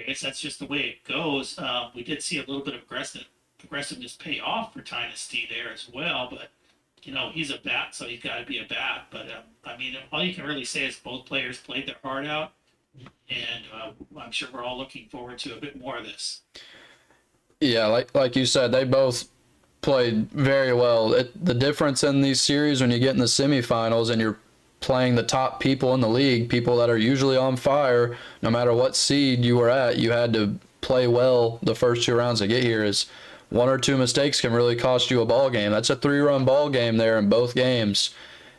[SPEAKER 9] guess that's just the way it goes. We did see a little bit of aggressiveness pay off for Tynasty there as well, but he's a bat, so he's got to be a bat. But I mean, all you can really say is both players played their heart out, and I'm sure we're all looking forward to a bit more of this.
[SPEAKER 8] Yeah, like you said, they both played very well. The difference in these series when you get in the semifinals and you're playing the top people in the league, people that are usually on fire, no matter what seed you were at, you had to play well the first 2 rounds to get here. Is 1 or 2 mistakes can really cost you a ball game. That's a 3-run ball game there in both games.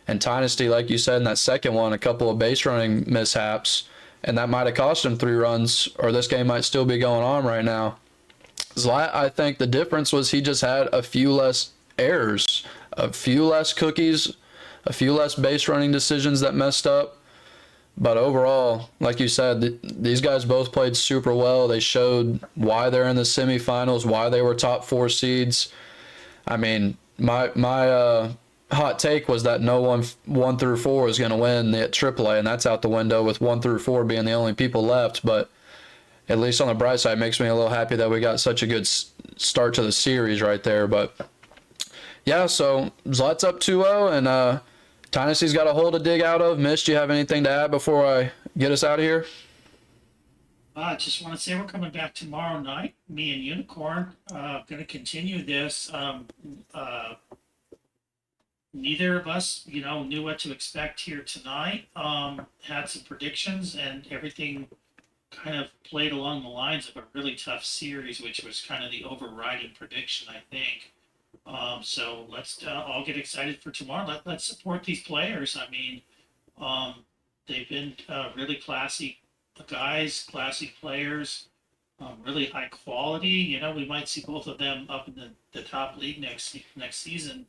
[SPEAKER 8] And Tynasty, like you said, in that second one, a couple of base running mishaps, and that might have cost him 3 runs, or this game might still be going on right now. Zlat, I think the difference was he just had a few less errors, a few less cookies, a few less base running decisions that messed up. But overall, like you said, these guys both played super well. They showed why they're in the semifinals, why they were top 4 seeds. I mean, my hot take was that no one 1 through 4 is going to win the AAA, and that's out the window with 1 through 4 being the only people left. But at least on the bright side, it makes me a little happy that we got such a good start to the series right there. But yeah, so Zlat's up 2-0, and Tynasty's got a hole to dig out of. Mitch, do you have anything to add before I get us out of here?
[SPEAKER 9] I just want to say we're coming back tomorrow night. Me and Unicorn going to continue this. Neither of us, knew what to expect here tonight. Had some predictions, and everything kind of played along the lines of a really tough series, which was kind of the overriding prediction, I think. So let's all get excited for tomorrow. Let's support these players. I mean, they've been really classy guys, classy players, really high quality. We might see both of them up in the top league next season.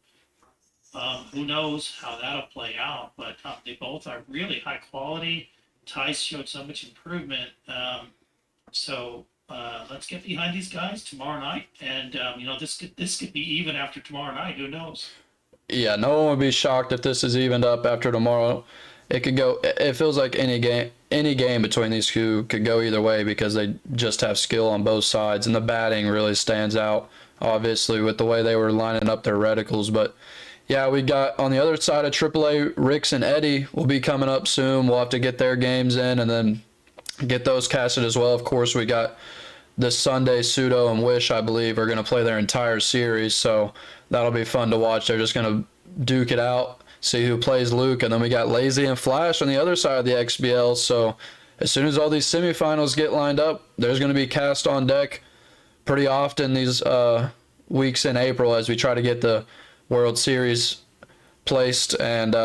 [SPEAKER 9] Who knows how that'll play out? But they both are really high quality. Ty showed so much improvement. So let's get behind these guys tomorrow night. And this could be even after tomorrow night. Who knows?
[SPEAKER 8] Yeah, no one would be shocked if this is evened up after tomorrow. It could go. It feels like any game between these two could go either way because they just have skill on both sides, and the batting really stands out, obviously, with the way they were lining up their reticles. But yeah, we got on the other side of AAA, Ricks and Eddie will be coming up soon. We'll have to get their games in and then get those casted as well. Of course, we got this Sunday, Pseudo and Wish, I believe, are going to play their entire series, so that'll be fun to watch. They're just going to duke it out, see who plays Luke, and then we got Lazy and Flash on the other side of the XBL. So as soon as all these semifinals get lined up, there's going to be cast on deck pretty often these weeks in April as we try to get the World Series placed. And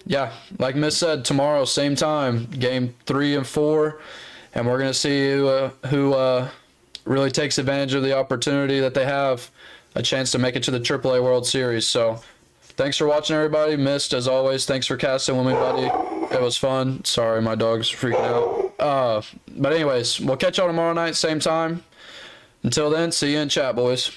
[SPEAKER 8] yeah, like Miss said, tomorrow same time, game 3 and 4, and we're going to see who really takes advantage of the opportunity that they have, a chance to make it to the AAA World Series. So thanks for watching, everybody. Missed, as always, thanks for casting with me, buddy. It was fun. Sorry, my dog's freaking out. But anyways, we'll catch y'all tomorrow night, same time. Until then, see you in chat, boys.